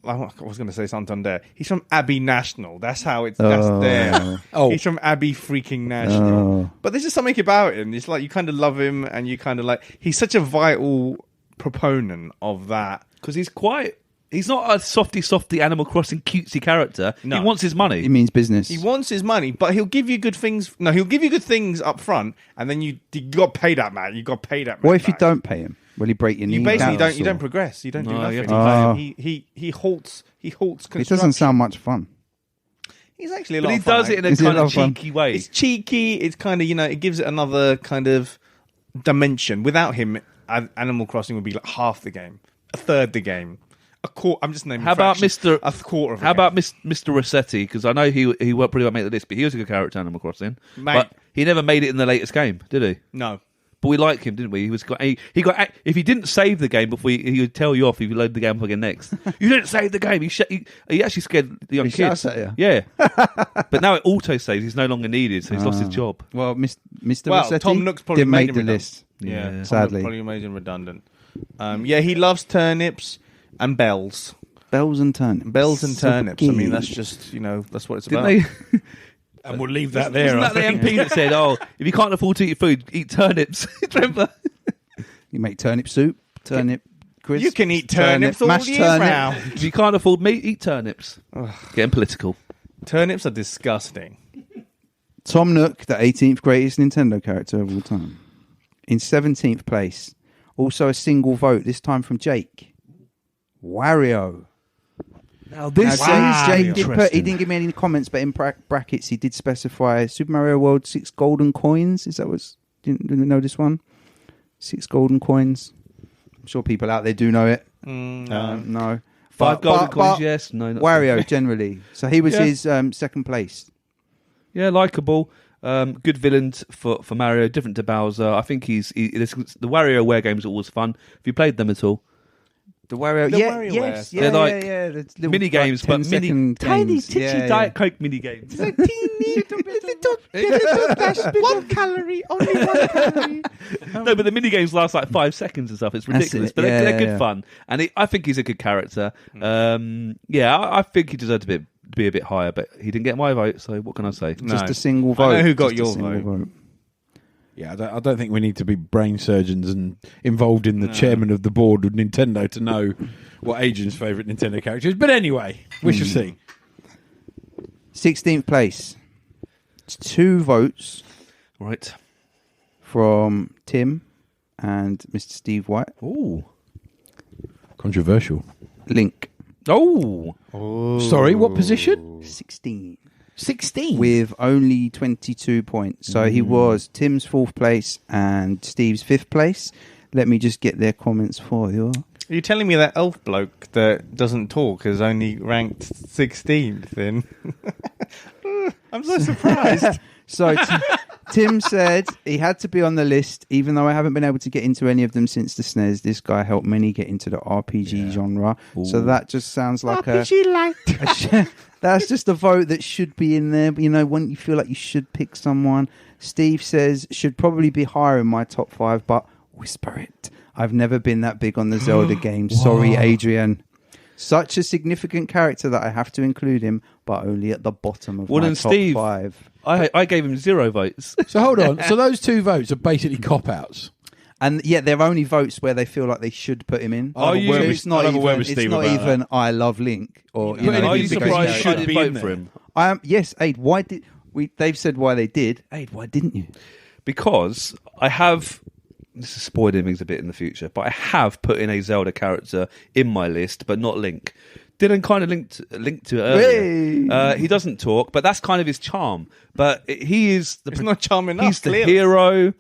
S4: I was going to say something there. He's from Abbey National. That's how it's. That's there.
S5: Oh.
S4: He's from Abbey freaking National. But there's just something about him. It's like you kind of love him, and you kind of like. He's such a vital proponent of that.
S1: Because he's not a softy Animal Crossing cutesy character.
S4: No.
S1: He wants his money.
S3: it means business.
S4: He wants his money, but he'll give you good things. No, he'll give you good things up front, and then you got to pay that man. You got to pay that man.
S3: What if you
S4: back.
S3: don't pay him? Will he break your knee?
S4: You basically
S3: down?
S4: don't. You don't progress. You don't do
S1: No,
S4: nothing.
S1: you
S4: You
S1: have
S3: to
S4: pay him. He halts. He halts construction.
S3: It doesn't sound much fun.
S4: He's actually a
S1: but
S4: lot
S1: he
S4: of fun.
S1: does it in a
S3: Is it
S1: kind
S3: a lot
S1: of
S3: of fun?
S1: cheeky way.
S4: It's cheeky. It's kind of it gives it another kind of dimension. Without him, Animal Crossing would be like half the game, a third the game, a quarter. I'm just naming.
S1: How about
S4: fractions.
S1: Mr.
S4: A quarter of?
S1: How about Mr. Rossetti? Because I know he worked pretty well make the list, but he was a good character in Animal Crossing.
S4: Mate.
S1: But he never made it in the latest game, did he?
S4: No.
S1: But we liked him, didn't we? He got if he didn't save the game before he would tell you off if you load the game up again next. You didn't save the game. He actually scared the young
S3: He
S1: kid.
S3: shouts at you.
S1: Yeah. But now it auto saves. He's no longer needed, so he's lost his job.
S3: Well, Mr.
S4: Well,
S3: Rossetti
S4: Tom Nook's probably
S3: didn't
S4: made
S3: make
S4: him
S3: the
S4: redundant.
S3: list.
S4: Yeah, Tom
S3: sadly.
S4: Nook probably made him redundant. Yeah, he loves turnips and bells.
S3: Bells and turnips.
S4: Bells and turnips. I mean,
S3: Sucky.
S4: that's just that's what it's
S1: Didn't
S4: about.
S1: they?
S5: And we'll leave that there.
S1: Wasn't
S5: I
S1: that the
S5: think.
S1: MP that said, "Oh, if you can't afford to eat food, eat turnips"? Remember?
S3: You make turnip soup, turnip crisps.
S4: You can eat turnips all
S3: mashed
S4: year
S3: turnip.
S4: round.
S1: If you can't afford meat, eat turnips. Getting political.
S4: Turnips are disgusting.
S3: Tom Nook, the 18th greatest Nintendo character of all time. In 17th place, also a single vote, this time from Jake. Wario.
S1: Now
S3: Jake he didn't give me any comments, but in brackets he did specify Super Mario World 6 golden coins. Is that what's... Didn't know this one? 6 golden coins. I'm sure people out there do know it. No.
S1: 5 golden coins, yes. No, not
S3: Wario, generally. So he was
S1: Yeah.
S3: his second place.
S1: Yeah, likable. Good villains for Mario, different to Bowser. I think the WarioWare games are always fun. Have you played them at all?
S3: The Wario,
S4: The
S3: yes,
S4: WarioWare.
S3: yeah,
S1: They're like
S3: yeah. The little,
S1: mini games,
S3: like,
S1: but
S3: 10
S1: mini
S3: second
S1: tiny
S3: games.
S1: titchy
S3: Yeah,
S1: Diet Coke mini games.
S4: It's like teeny little dash, 1 calorie, only 1 calorie.
S1: No, but the mini games last like 5 seconds and stuff. It's
S3: That's
S1: ridiculous,
S3: it.
S1: but
S3: Yeah,
S1: they're good
S3: yeah.
S1: fun. And I think he's a good character. I think he deserved to be a bit higher, but he didn't get my vote. So what can I say?
S4: No.
S3: Just a single
S4: I
S3: vote.
S4: know who got
S3: Just a
S4: your
S3: single
S4: vote.
S5: Yeah, I don't think we need to be brain surgeons and involved in the chairman of the board of Nintendo to know what Adrian's favourite Nintendo character is. But anyway, we shall see.
S3: 16th place. It's 2 votes
S1: Right.
S3: from Tim and Mr. Steve White.
S1: Ooh.
S5: Controversial.
S3: Link.
S1: Oh.
S5: Sorry, what position?
S3: 16.
S5: 16.
S3: With only 22 points. So he was Tim's 4th place and Steve's 5th place. Let me just get their comments for you.
S4: Are you telling me that elf bloke that doesn't talk is only ranked 16th in? I'm so surprised.
S3: So Tim said he had to be on the list, even though I haven't been able to get into any of them since the SNES. This guy helped many get into the RPG genre. So that just sounds like that's just a vote that should be in there. You know, when you feel like you should pick someone. Steve says should probably be higher in my top 5, but whisper it. I've never been that big on the Zelda games. Sorry, Adrian. Such a significant character that I have to include him, but only at the bottom of my
S1: then
S3: top
S1: Steve,
S3: 5.
S1: I gave him 0 votes.
S5: So hold on. So those 2 votes are basically cop-outs.
S3: And yeah, they're only votes where they feel like they should put him in.
S5: I'll have a word with-
S3: It's not
S5: I'll have a word
S3: even,
S5: with
S3: it's
S5: Steve
S3: not
S5: about
S3: even I love Link or
S5: You
S3: you
S5: know,
S3: know.
S1: Are you
S5: because he
S1: surprised I
S5: should
S1: didn't
S5: be
S1: vote
S5: in
S1: for
S5: there.
S1: him?
S3: I am. Yes, Aid. Why did we? They've said why they did. Aid, why didn't you?
S1: Because I have... This is spoiling things a bit in the future, but I have put in a Zelda character in my list, but not Link. Dylan kind of linked to it earlier. He doesn't talk, but that's kind of his charm. But he is...
S4: It's not charm enough,
S1: He's the
S4: clearly.
S1: hero.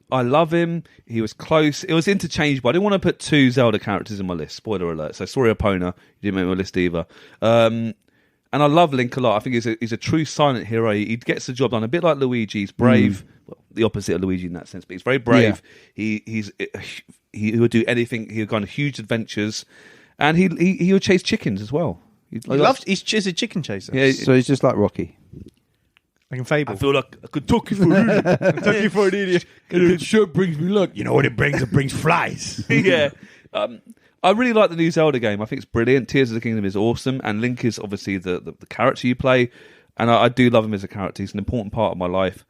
S1: I love him. He was close. It was interchangeable. I didn't want to put 2 Zelda characters in my list. Spoiler alert. So sorry, Epona. You didn't make my list either. And I love Link a lot. I think he's a true silent hero. He gets the job done. A bit like Luigi. He's brave. Well, the opposite of Luigi in that sense. But he's very brave. He would do anything. He'll go on huge adventures. And he would chase chickens as well.
S4: He's a chicken chaser.
S1: Yeah,
S3: So he's just like Rocky.
S4: Like in Fable.
S1: I feel like I could talk you for an idiot.
S4: Took you for an idiot.
S5: It sure brings me luck. You know what it brings? It brings flies.
S1: Yeah. I really like the new Zelda game. I think it's brilliant. Tears of the Kingdom is awesome. And Link is obviously the character you play. And I do love him as a character. He's an important part of my life.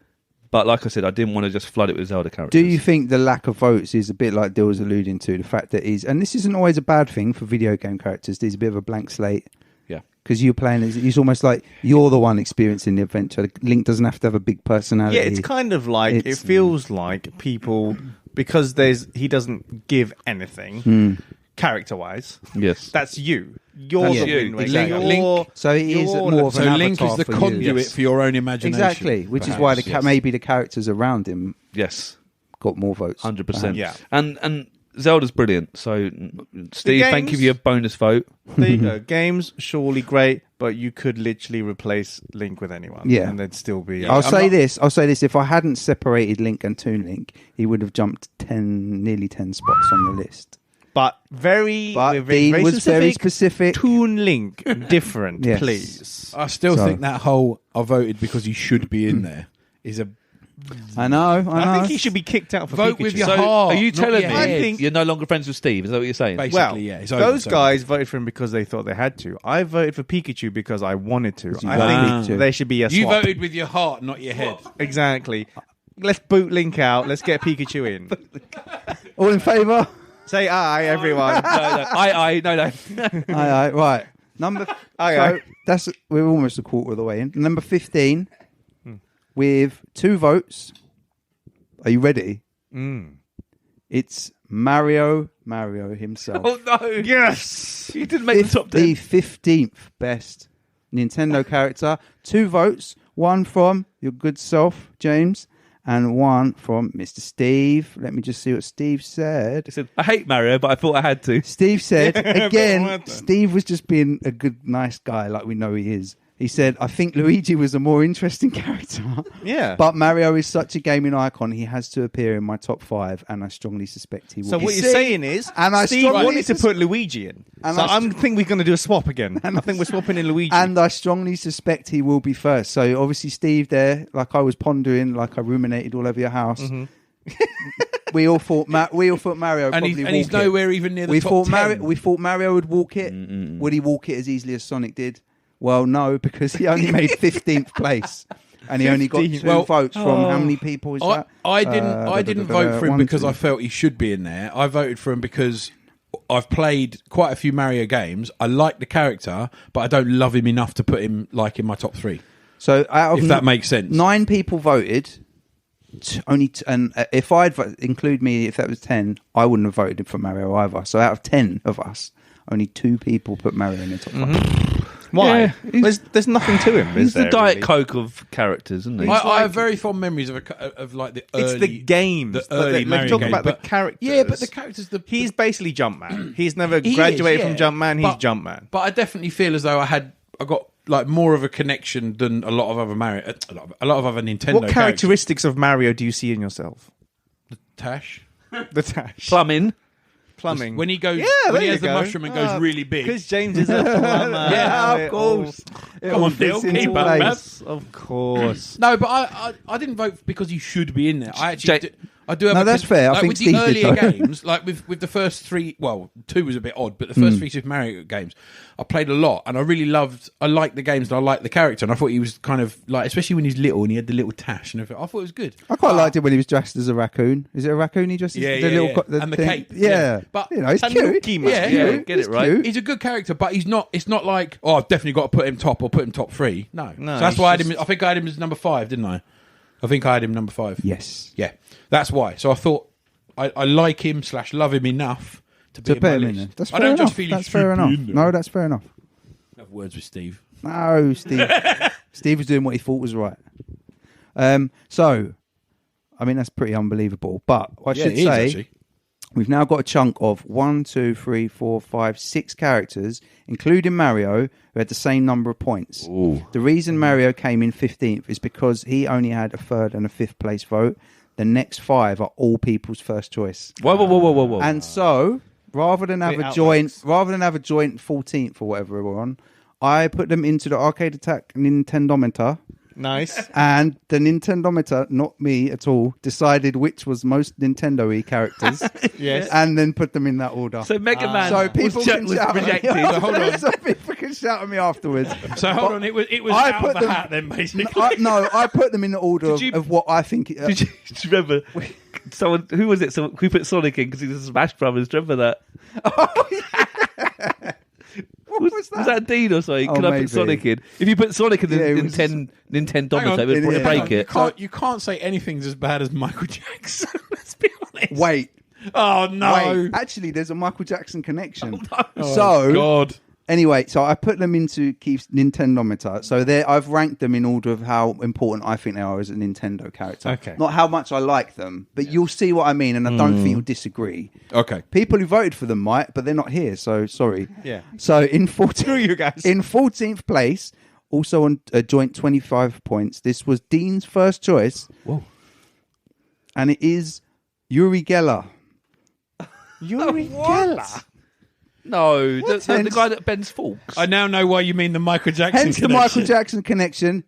S1: But like I said, I didn't want to just flood it with Zelda characters.
S3: Do you think the lack of votes is a bit like Dill was alluding to, the fact that and this isn't always a bad thing for video game characters, there's a bit of a blank slate.
S1: Yeah.
S3: Because you're playing, it's almost like you're the one experiencing the adventure. Link doesn't have to have a big personality.
S4: Yeah, it's kind of like, it feels like people, because he doesn't give anything, character-wise.
S1: Yes.
S4: That's you. You're
S1: That's
S4: the
S1: you,
S4: Wind Waker.
S1: exactly.
S5: Link-
S3: So he is more of an
S5: So Link
S3: avatar
S5: is the
S3: for you.
S5: conduit
S1: Yes.
S5: for your own imagination.
S3: Exactly, which is
S5: perhaps,
S3: why
S5: yes.
S3: maybe the characters around him
S1: Yes.
S3: got more votes.
S1: 100%.
S4: Yeah.
S1: And Zelda's brilliant. So, Steve, thank you for your bonus vote.
S4: There you go. Games, surely great, but you could literally replace Link with anyone.
S3: Yeah.
S4: And they'd still be...
S3: I'll say this. If I hadn't separated Link and Toon Link, he would have jumped nearly 10 spots on the list.
S4: But very
S3: Dean was very specific.
S4: Toon Link, different,
S3: Yes.
S4: please.
S5: I still
S3: So-
S5: think that whole "I voted because he should be in there" is a
S3: I know.
S4: I think he should be kicked out for
S5: Vote
S4: Pikachu.
S5: with your
S1: So,
S5: heart.
S1: are you
S5: not
S1: telling
S5: your
S1: me
S5: head.
S4: I think-
S1: you're no longer friends with Steve? Is that what you're saying?
S5: Basically,
S4: Well,
S5: yeah, it's over,
S4: those
S5: it's over.
S4: guys voted for him because they thought they had to. I voted for Pikachu because I wanted to. I
S3: voted
S4: think
S3: Pikachu.
S4: there should be a
S5: You
S4: swap.
S5: voted with your heart, not your head.
S4: Exactly. Let's boot Link out. Let's get Pikachu in.
S3: All in favour?
S4: Say aye, everyone.
S1: No.
S3: Aye. Right.
S4: Aye.
S3: We're almost a quarter of the way in. Number 15 with 2 votes. Are you ready? It's Mario himself.
S1: Oh no!
S4: Yes.
S1: He didn't make the top 10.
S3: The 15th best Nintendo character. 2 votes. One from your good self, James, and one from Mr. Steve. Let me just see what Steve said.
S1: He said, I hate Mario, but I thought I had to.
S3: Steve said,
S4: but
S3: again,
S4: what then?
S3: Steve was just being a good, nice guy like we know he is. He said, I think Luigi was a more interesting character.
S4: Yeah.
S3: But Mario is such a gaming icon, he has to appear in my top 5, and I strongly suspect he will.
S4: So
S3: be.
S4: what you're saying is,
S3: And I
S4: Steve
S3: strongly
S4: wanted to put Luigi in.
S3: And
S4: So
S3: I
S4: I think we're going to do a swap again. I think we're swapping in Luigi.
S3: And I strongly suspect he will be first. So obviously, Steve there, like I was pondering, like I ruminated all over your house. We all thought Mario
S5: And,
S3: probably
S5: he's
S3: walk it.
S5: nowhere even near the
S3: We
S5: top
S3: thought
S5: 10.
S3: We thought Mario would walk it. Would he walk it as easily as Sonic did? Well, no, because he only made 15th place, and he only got 2 votes from how many people is that?
S5: I didn't vote for him
S3: 1,
S5: because
S3: 2.
S5: I felt he should be in there. I voted for him because I've played quite a few Mario games. I like the character, but I don't love him enough to put him like in my top 3.
S3: So out of
S5: If that makes sense.
S3: 9 people voted. And if I'd include me, if that was 10, I wouldn't have voted for Mario either. So out of 10 of us, only 2 people put Mario in the top 5.
S4: Why?
S1: Yeah,
S4: There's nothing to him.
S1: He's
S4: is
S1: the
S4: there,
S1: Diet
S4: really?
S1: Coke of characters, isn't he?
S5: I have very fond memories of like the early.
S4: It's the games.
S5: the early
S4: Let's
S5: Mario
S4: talk
S5: games,
S4: about
S5: but-
S4: the characters.
S5: Yeah, but the characters.
S4: He's basically Jumpman. He's never
S5: He
S4: graduated
S5: is,
S4: from
S5: yeah.
S4: Jumpman. He's
S5: But-
S4: Jumpman.
S5: But I definitely feel as though I got like more of a connection than a lot of other Mario, a lot of other Nintendo.
S4: What characteristics of Mario do you see in yourself?
S5: Tash.
S4: The Tash.
S1: Plumbing.
S4: Plumbing.
S5: When he goes,
S4: there
S5: when he
S4: you
S5: has the
S4: go.
S5: mushroom and goes really big.
S4: Because James is a plumber.
S5: Yeah,
S3: of course.
S5: Come on, Bill,
S3: fits into
S5: keep
S3: place.
S5: up, man.
S4: Of course.
S5: No, but I didn't vote because he should be in there. I actually I do have.
S3: No,
S5: a
S3: that's fair. I
S5: Like
S3: think
S5: with
S3: Steve
S5: the
S3: did,
S5: earlier
S3: though.
S5: games, like with the first 3, well, 2 was a bit odd, but the first 3 Super Mario games, I played a lot, and I really loved. I liked the games, and I liked the character, and I thought he was kind of like, especially when he's little and he had the little tash and everything. I thought it was good.
S3: I quite liked it when he was dressed as a raccoon. Is it a raccoon he dresses?
S5: Yeah,
S3: the
S5: yeah,
S3: little
S5: yeah. And the
S3: thing?
S5: cape,
S3: Yeah,
S5: yeah. But
S3: you know, it's
S4: Tanuki,
S3: cute.
S4: man.
S5: Yeah,
S1: Yeah, get
S3: It's
S1: it right.
S3: cute.
S5: He's a good character, but he's not. It's not like, oh, I've definitely got to put him top or put him top 3. No,
S4: No,
S5: so that's
S4: he's
S5: why I had him.
S4: just-
S5: I think I had him as number 5, didn't I? I think I had him number 5.
S3: Yes.
S5: Yeah, that's why. So I thought I like him / love him enough to
S3: To
S5: be
S3: put
S5: in
S3: him
S5: my
S3: in
S5: list.
S3: there. That's
S5: I
S3: fair
S5: don't
S3: enough.
S5: just feel he
S3: That's
S5: should
S3: fair
S5: be
S3: enough.
S5: in there.
S3: No, that's fair enough.
S5: Have words with Steve.
S3: No, Steve. Steve was doing what he thought was right. So, I mean, that's pretty unbelievable. But I should
S5: it is,
S3: say,
S5: actually.
S3: we've now got a chunk of 1, 2, 3, 4, 5, 6 characters, including Mario, who had the same number of points. The reason Mario came in 15th is because he only had a 3rd and a 5th place vote. The next 5 are all people's first choice.
S1: Whoa.
S3: And so, rather than have
S4: Bit
S3: a joint,
S4: outlets.
S3: rather than have a joint 14th or whatever we're on, I put them into the Arcade Attack Nintendometer.
S4: Nice.
S3: And the Nintendometer, not me at all, decided which was most Nintendo-y characters.
S4: Yes.
S3: And then put them in that order.
S1: So Mega Man
S3: So people
S1: was,
S3: can
S1: was
S3: shout
S1: rejected.
S3: at me.
S5: Hold on.
S3: So people can shout at me afterwards.
S5: So hold on, it was
S3: I
S5: out
S3: put
S5: of the
S3: them-
S5: hat then, basically.
S3: I put them in the order
S1: Did you-
S3: of what I think.
S1: Did you remember someone who was it? Someone who put Sonic in because he was a Smash Brothers. Do you remember that?
S3: What was that?
S1: Was that Dean or something?
S3: Oh,
S1: Could I
S3: maybe.
S1: put Sonic in? If you put Sonic in the
S3: Yeah, it was-
S1: Nintendometer,
S5: Hang on,
S1: it would
S3: it is.
S1: break it.
S5: You can't say anything's as bad as Michael Jackson. Let's be honest.
S3: Wait,
S5: Oh no.
S3: wait. Actually, there's a Michael Jackson connection.
S5: Oh,
S3: So
S5: God.
S3: anyway, so I put them into Keith's Nintendometer. So I've ranked them in order of how important I think they are as a Nintendo character.
S4: Okay.
S3: Not how much I like them, but you'll see what I mean, and I don't think you'll disagree.
S5: Okay.
S3: People who voted for them might, but they're not here, so sorry.
S4: Yeah.
S3: So in 14th,
S4: Screw you guys.
S3: In 14th place, also on a joint 25 points, this was Dean's first choice.
S1: Whoa.
S3: And it is Uri Geller.
S4: Yuri Geller.
S1: No, the
S3: Hence-
S1: guy that bends forks.
S5: I now know why you mean the Michael Jackson
S3: Hence the
S5: connection.
S3: Michael Jackson connection.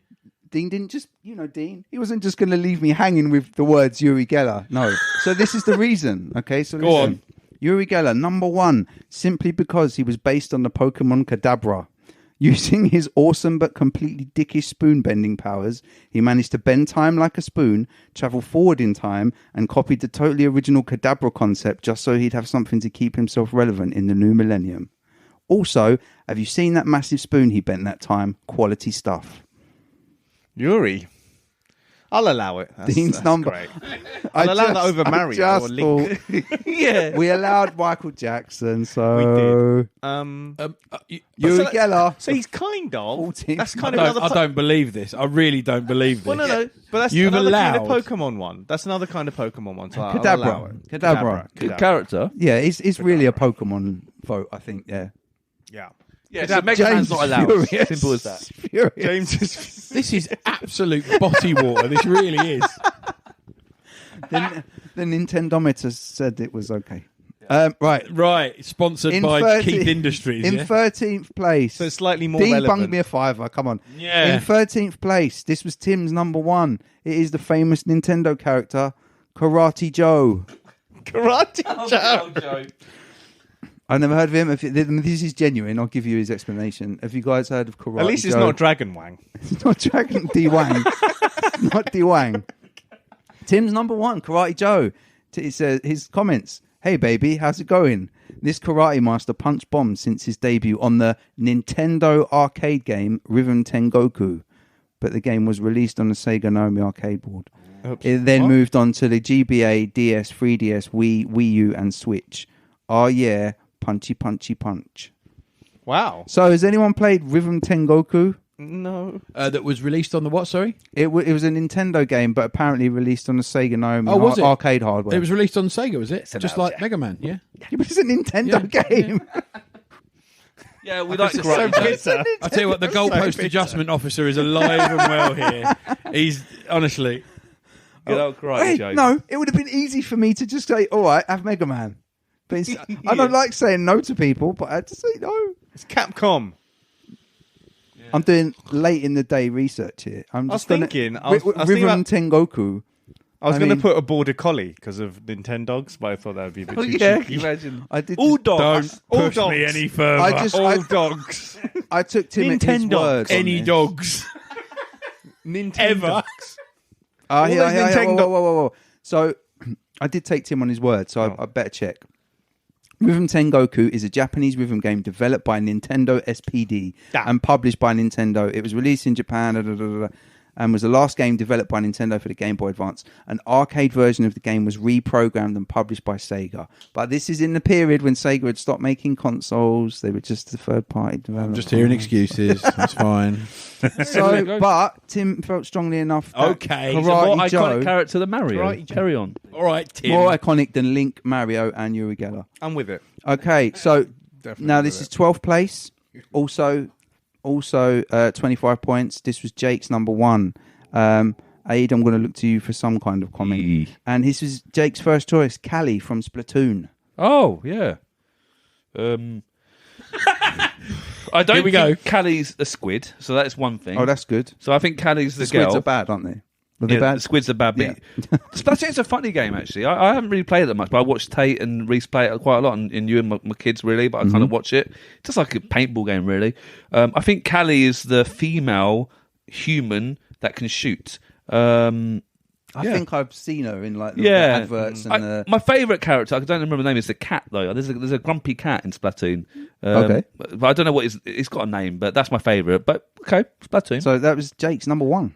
S3: Dean didn't just, Dean, he wasn't just going to leave me hanging with the words Uri Geller. No. So this is the reason. Okay, so
S5: Go
S3: listen.
S5: on.
S3: Uri Geller, number one, simply because he was based on the Pokemon Kadabra. Using his awesome but completely dickish spoon bending powers, he managed to bend time like a spoon, travel forward in time, and copied the totally original Kadabra concept just so he'd have something to keep himself relevant in the new millennium. Also, have you seen that massive spoon he bent that time? Quality stuff.
S4: Yuri. I'll allow it.
S3: Dean's number.
S4: Great. I'll allow that over Mario or Link.
S1: yeah.
S3: We allowed Michael Jackson, so
S5: You-
S3: Uri
S4: So-
S3: Geller.
S4: So he's kind of.
S3: 14th.
S4: That's
S5: I
S4: kind of
S5: don't,
S4: another.
S5: I don't believe this. I really don't believe this.
S4: Well, no. But that's
S5: You've
S4: another kind
S5: allowed-
S4: of Pokemon one. That's another kind of Pokemon one. So I'll
S3: Kadabra.
S4: allow it.
S3: Kadabra.
S1: Good character.
S3: Yeah, it's really a Pokemon vote, I think. Yeah.
S4: Yeah.
S1: Yeah, so Mega Man's not allowed.
S3: Furious.
S1: Simple as that.
S3: Furious.
S4: James is.
S5: This is absolute body water. This really is.
S3: The Nintendometer said it was okay. Right.
S5: Right. Sponsored
S3: In
S5: by
S3: 30
S5: Keith Industries.
S3: In
S5: yeah?
S3: 13th place.
S4: So it's slightly more
S3: Dean
S4: relevant.
S3: bunged me a fiver. Come on.
S5: Yeah.
S3: In 13th place, this was Tim's number one. It is the famous Nintendo character, Karate Joe.
S4: Karate
S1: Oh,
S4: Joe.
S3: I never heard of him. If this is genuine, I'll give you his explanation. Have you guys heard of Karate Joe?
S4: At least it's not Dragon Wang.
S3: It's not Dragon D Wang. Not D Wang. Tim's number one, Karate Joe. It says his comments. Hey baby, how's it going? This karate master punched bombs since his debut on the Nintendo arcade game Rhythm Tengoku, but the game was released on the Sega Naomi arcade board.
S4: Oops.
S3: It then
S4: What?
S3: moved on to the GBA, DS, 3DS, Wii U, and Switch. Oh yeah, punchy punchy punch.
S4: Wow.
S3: So has anyone played Rhythm Tengoku?
S4: No.
S5: That was released on the what, sorry?
S3: It was a Nintendo game, but apparently released on the Sega Naomi
S5: Oh, was it?
S3: arcade hardware.
S5: It was released on Sega, was it? Just like Mega Man, yeah?
S3: It was a Nintendo game.
S1: Yeah, we like
S4: So
S1: Karate Joe.
S4: bitter.
S5: I tell you what, the goalpost adjustment officer is alive and well here. He's honestly.
S1: Good old Karate
S3: Wait,
S1: Joe.
S3: no, it would have been easy for me to just say, all right, have Mega Man. But I don't like saying no to people, but I had to say no.
S4: It's Capcom.
S3: I'm doing late in the day research here. I'm
S4: I was
S3: just gonna-
S4: thinking- I was thinking
S3: Rhythm Tengoku.
S4: I was
S3: I
S4: going to
S3: mean-
S4: put a border collie because of Nintendogs, but I thought that would be a bit
S1: Oh,
S4: too
S1: yeah,
S4: cheeky.
S1: can you imagine?
S3: I did.
S1: All dogs.
S5: Don't
S4: All
S5: push
S4: dogs.
S5: me any further.
S3: I just-
S4: All
S3: I-
S4: dogs.
S3: I took Tim at his
S4: Nintendo.
S3: word. on
S5: any
S3: this.
S5: dogs.
S4: Nintendo.
S5: Ever.
S3: Ah, here,
S4: those
S3: here, here.
S4: Nintendo-
S3: Whoa. So I did take Tim on his word, so I better check. Rhythm Tengoku is a Japanese rhythm game developed by Nintendo SPD and published by Nintendo. It was released in Japan and was the last game developed by Nintendo for the Game Boy Advance. An arcade version of the game was reprogrammed and published by Sega. But this is in the period when Sega had stopped making consoles. They were just a third-party developer.
S5: I'm just hearing excuses. That's fine.
S3: So, but Tim felt strongly enough that
S5: Okay.
S1: He's a more
S3: Karate
S1: iconic
S3: Joe,
S1: character than Mario.
S4: Karate Joe.
S1: Carry on.
S5: All right, Tim.
S3: more iconic than Link, Mario, and Uri Geller.
S4: I'm with it.
S3: Okay, so
S4: Definitely
S3: now
S4: with
S3: this
S4: it.
S3: is 12th place. Also 25 points. This was Jake's number one. Aid, I'm going to look to you for some kind of comment.
S1: Yee.
S3: And this is Jake's first choice, Callie from Splatoon.
S1: Oh, yeah. I don't
S5: Here we
S1: think
S5: go.
S1: Callie's a squid, so that's one thing.
S3: Oh, that's good.
S1: So I think Callie's the,
S3: The squids
S1: girl.
S3: are bad, aren't they? Are they
S1: Yeah,
S3: bad?
S1: the squids are bad.
S3: Yeah.
S1: Splatoon's a funny game, actually. I haven't really played it that much, but I watched Tate and Reese play it quite a lot, and you and my kids, really, but I kind of watch it. It's just like a paintball game, really. I think Callie is the female human that can shoot.
S3: I think I've seen her in like the
S1: Yeah,
S3: adverts and the.
S1: my favourite character, I don't remember the name, is the cat though. There's a grumpy cat in Splatoon.
S3: Okay.
S1: But I don't know what it's got a name, but that's my favourite. But okay, Splatoon.
S3: So that was Jake's number one.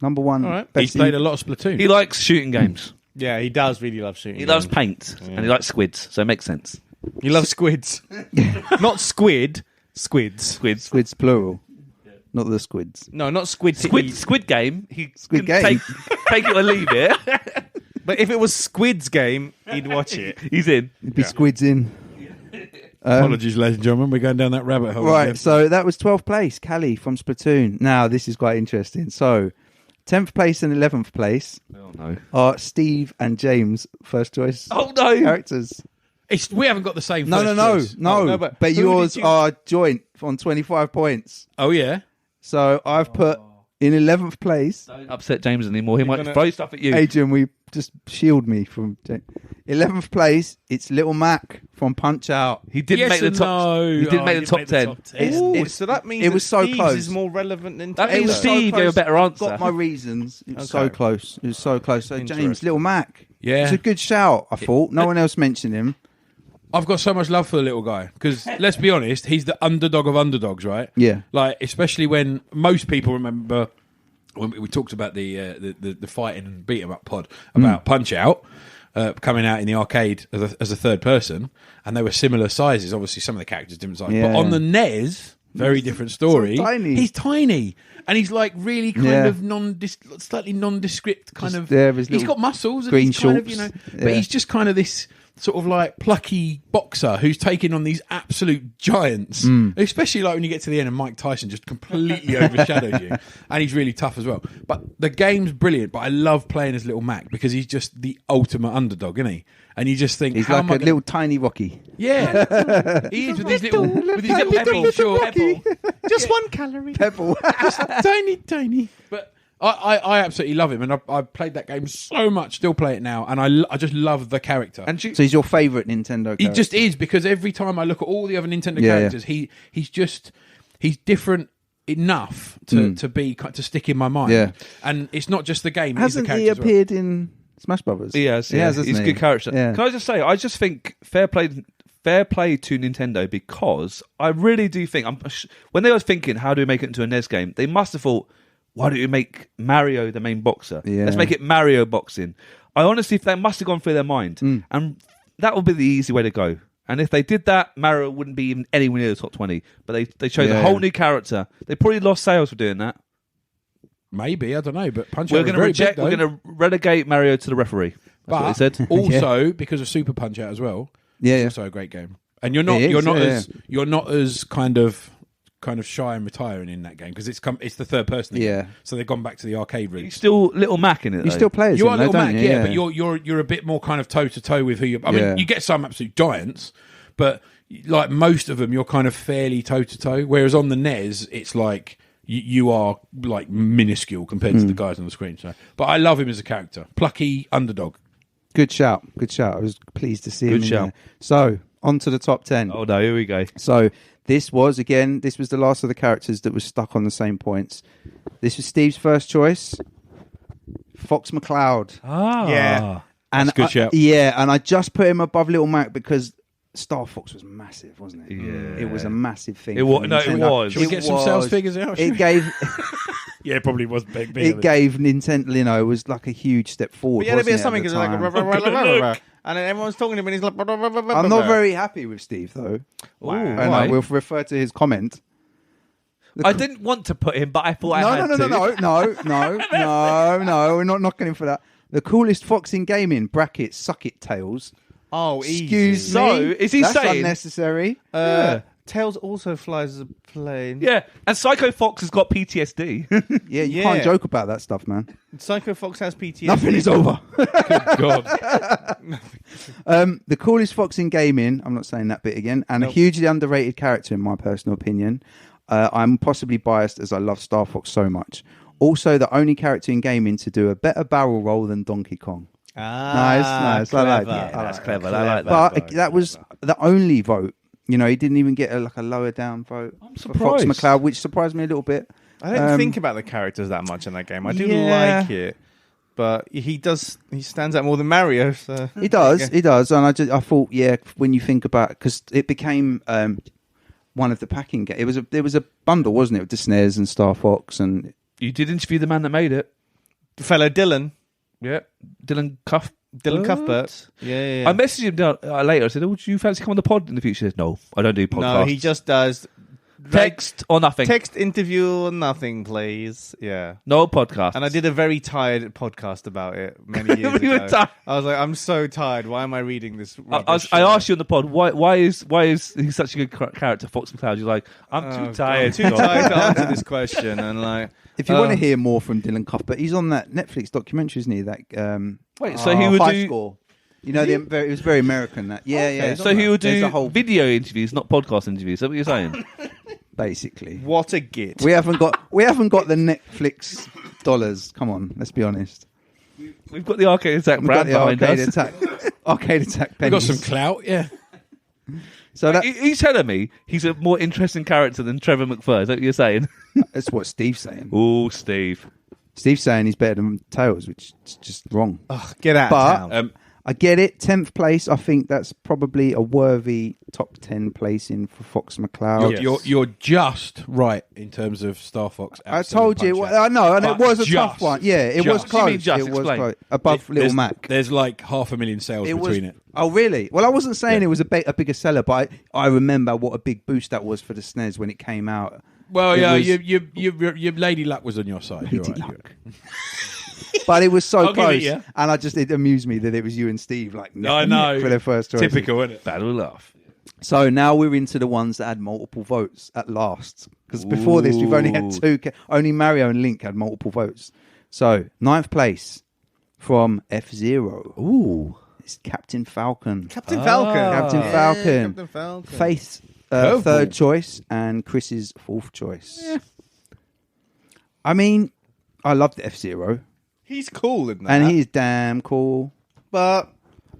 S3: Number one.
S4: All right.
S5: He's played a lot of Splatoon.
S1: He likes shooting games.
S4: Yeah, he does really love shooting.
S1: He loves
S4: games.
S1: paint and he likes squids, so it makes sense.
S4: He loves squids. Not squid. Squids.
S1: Squids.
S3: Squids plural, not the squids.
S4: No, not squid. to eat.
S1: Squid Game. He
S3: Squid
S1: can
S3: Game.
S1: Take it or leave it.
S4: But if it was Squid's game, he'd watch it.
S1: He's in.
S3: It'd be squids in.
S5: Apologies, ladies and gentlemen. We're going down that rabbit hole.
S3: Right,
S5: again.
S3: so that was 12th place, Callie from Splatoon. Now, this is quite interesting. So, 10th place and 11th place
S1: Oh no.
S3: are Steve and James, first choice
S1: Oh no.
S3: characters.
S5: We haven't got the same.
S3: No,
S5: first
S3: no,
S5: choice.
S3: no.
S4: no, but
S3: But
S4: who
S3: yours
S4: did you-
S3: are joint on 25 points.
S5: Oh yeah.
S3: So, I've put in 11th place.
S1: Don't upset James anymore. He might
S4: gonna-
S1: throw stuff at you.
S3: Adrian, we just shield me from James. 11th place, it's Little Mac from Punch Out.
S1: He didn't
S5: Yes
S1: make the
S5: and
S1: top.
S5: no.
S1: He didn't
S5: Oh,
S1: make
S5: he
S1: the top
S5: made
S1: 10.
S3: It's-
S4: Ooh,
S3: it's-
S4: so that means
S3: it
S4: that
S3: was so
S4: Steve's
S3: close.
S4: is more relevant than
S1: That
S3: It
S1: means
S3: was
S4: Taylor.
S1: Steve gave a better
S3: I've
S1: answer.
S3: got my reasons. It was so
S4: Okay.
S3: close. It was so close. So, James,
S4: Interesting.
S3: Little Mac.
S5: Yeah.
S3: It's a good shout, I thought. No one else mentioned him.
S5: I've got so much love for the little guy because let's be honest, he's the underdog of underdogs, right?
S3: Yeah.
S5: Like especially when most people remember when we talked about the fighting and beat 'em up pod about Punch Out coming out in the arcade as a third person, and they were similar sizes. Obviously, some of the characters different sizes,
S3: Yeah.
S5: but on the NES, very different story.
S3: so tiny.
S5: He's tiny. And he's like really kind
S3: Yeah.
S5: of slightly nondescript kind
S3: Just
S5: of.
S3: there, his
S5: He's
S3: little
S5: got muscles and
S3: green
S5: he's kind of,
S3: shorts.
S5: but
S3: Yeah.
S5: he's just kind of this sort of like plucky boxer who's taking on these absolute giants, especially like when you get to the end and Mike Tyson just completely overshadows you, and he's really tough as well. But the game's brilliant, but I love playing as Little Mac because he's just the ultimate underdog, isn't he? And you just think
S3: He's
S5: how
S3: like
S5: am I
S3: a
S5: gonna-
S3: little tiny Rocky.
S5: yeah, he is with these little pebble short
S4: Just 1 calorie.
S3: Pebble.
S5: tiny. But I absolutely love him, and I've played that game so much, still play it now, and I just love the character.
S1: And
S3: So he's your favourite Nintendo character?
S5: He just is, because every time I look at all the other Nintendo
S3: Yeah,
S5: characters, he's different enough to stick in my mind.
S3: Yeah.
S5: And it's not just the game;
S3: Hasn't
S5: it's the
S3: he
S5: character as well.
S3: appeared in Smash Brothers?
S1: He has.
S3: hasn't
S1: He's a
S3: he?
S1: good character.
S3: Yeah.
S1: Can I just say, I just think fair play to Nintendo, because I really do think when they were thinking how do we make it into a NES game, they must have thought, why don't you make Mario the main boxer?
S3: Yeah.
S1: Let's make it Mario boxing. I honestly, that must have gone through their mind, and that would be the easy way to go. And if they did that, Mario wouldn't be even anywhere near the top 20. But they chose a
S3: Yeah.
S1: whole new character. They probably lost sales for doing that.
S5: Maybe, I don't know, but Punch
S1: We're
S5: Out was
S1: going to
S5: very
S1: reject.
S5: big,
S1: We're
S5: though.
S1: going to relegate Mario to the referee. That's what they said.
S5: Also, because of Super Punch Out as well,
S3: Yeah,
S5: it's
S3: yeah.
S5: also a great game. And you're not
S3: It is,
S5: you're not as kind of shy and retiring in that game because it's the third person again.
S3: Yeah.
S5: So they've gone back to the arcade route.
S1: He's still Little Mac in it.
S3: You
S1: though.
S3: still play as
S5: You
S3: him,
S5: are
S3: though,
S5: Little
S3: don't
S5: Mac,
S3: you?
S5: yeah, but you're a bit more kind of toe to toe with who you. I mean,
S3: Yeah.
S5: you get some absolute giants, but like most of them, you're kind of fairly toe to toe. Whereas on the NES, it's like you are like minuscule compared to the guys on the screen. So, but I love him as a character, plucky underdog.
S3: Good shout. Good shout. I was pleased to see him
S1: Good
S3: in
S1: shout.
S3: there. So, on to the top 10.
S1: Oh no, here we go.
S3: So, this was the last of the characters that was stuck on the same points. This was Steve's first choice, Fox McCloud.
S1: Ah,
S4: Yeah.
S3: And
S5: That's a good shout.
S3: Yeah, and I just put him above Little Mac because Star Fox was massive, wasn't it?
S1: Yeah.
S3: It was a massive thing.
S1: It wa-
S3: for
S1: no, it
S3: Nintendo.
S1: was.
S5: Should we get some sales figures out?
S3: It gave
S5: Yeah, it probably was big.
S3: it gave Nintendo, it was like a huge step forward.
S4: But you had to be
S3: wasn't it,
S4: something
S3: at
S4: because
S3: the
S4: like,
S3: time?
S4: and then everyone's talking to him and he's like,
S3: I'm not very happy with Steve though,
S4: Wow.
S3: and I will refer to his comment.
S1: I didn't want to put him, but I thought I had to.
S3: No, we're not knocking him for that. The coolest fox in gaming, brackets, suck it, tails.
S4: Oh, easy.
S3: Excuse
S1: So,
S3: me.
S1: is he
S3: That's
S1: saying-
S3: unnecessary?
S4: To Tails also flies a plane.
S1: Yeah, and Psycho Fox has got PTSD.
S3: Yeah, you
S4: Yeah.
S3: can't joke about that stuff, man.
S4: Psycho Fox has PTSD.
S3: Nothing is over.
S5: God.
S3: The coolest fox in gaming, I'm not saying that bit again, and a hugely underrated character in my personal opinion. I'm possibly biased as I love Star Fox so much. Also, the only character in gaming to do a better barrel roll than Donkey Kong. Nice. I like that.
S1: That's clever. I like that.
S3: But that was the only vote. You know, he didn't even get a lower down vote.
S1: I'm
S3: for Fox
S1: surprised.
S3: McCloud, which surprised me a little bit.
S4: I don't think about the characters that much in that game. I do
S3: Yeah.
S4: like it, but he stands out more than Mario. So.
S3: He does, and I thought, yeah, when you think about, because it became one of the packing games. There was a bundle, wasn't it, with the SNES and Star Fox, and
S1: You did interview the man that made it.
S4: Fellow Dylan Cuthbert. Yeah.
S1: I messaged him down, later. I said, "Oh, would you fancy come on the pod in the future?" He said, "No, I don't do podcasts.
S4: No, he just does
S1: text or nothing.
S4: text interview or nothing, please. Yeah.
S1: No podcast."
S4: And I did a very tired podcast about it many years
S1: You were
S4: ago.
S1: tired.
S4: I was like, I'm so tired. Why am I reading this? rubbish?
S1: I asked you on the pod why is he such a good character, Fox McCloud? You're like, I'm too tired.
S4: I'm too tired to answer this question. And like,
S3: if you want to hear more from Dylan Cuthbert, he's on that Netflix documentary, isn't he? That
S1: Wait, so he would
S3: High
S1: do
S3: Score. You know, it was very American. That yeah.
S1: so he would
S3: There's
S1: do
S3: a whole
S1: video interviews, not podcast interviews. Is that what you're saying?
S3: basically.
S4: what a git.
S3: We haven't got the Netflix dollars. Come on, let's be honest.
S1: We've got the Arcade Attack
S3: We've got
S1: brand
S3: the
S1: behind
S3: Arcade
S1: us.
S3: Attack. Arcade Attack
S5: We got
S3: pennies.
S5: some clout, yeah.
S3: So
S1: He's telling me he's a more interesting character than Trevor McFur. Is that what you're saying?
S3: that's what Steve's saying.
S1: Oh, Steve.
S3: Steve's saying he's better than Tails, which is just wrong.
S4: Ugh, get out
S3: But-
S4: of town.
S3: I get it. 10th place. I think that's probably a worthy top 10 placing for Fox McCloud.
S5: You're just right in terms of Star Fox.
S3: I told you.
S5: Punch-Out.
S3: I know, and it
S5: But
S3: was a
S5: just.
S3: tough one. Yeah, it was
S5: Just.
S1: What do you
S3: close.
S1: mean just?
S3: It was
S1: Explain.
S3: close. Above Little
S5: There's-
S3: Mac.
S5: There's like 500,000 sales between it.
S3: Oh, really? Well, I wasn't saying it was a bigger seller, but I remember what a big boost that was for the SNES when it came out.
S5: Well,
S3: It
S5: yeah,
S3: was-
S5: your lady luck was on your side. You're
S3: Lady
S5: right.
S3: luck. But it was so
S1: I'll give
S3: close,
S1: it, yeah.
S3: and it amused me that it was you and Steve, like
S5: I know.
S3: for their first choice.
S5: Typical, isn't it?
S1: Battle laugh.
S3: So now we're into the ones that had multiple votes at last. Because before this, we've only had two. Only Mario and Link had multiple votes. So 9th place from F-Zero.
S1: Ooh.
S3: It's Captain Falcon.
S4: Captain Falcon.
S3: Captain
S4: Yeah,
S3: Falcon.
S4: Captain Falcon.
S3: Faith's
S5: Curveball.
S3: third choice and Chris's fourth choice. I mean, I loved F-Zero.
S4: He's cool in that.
S3: And he's damn cool.
S4: But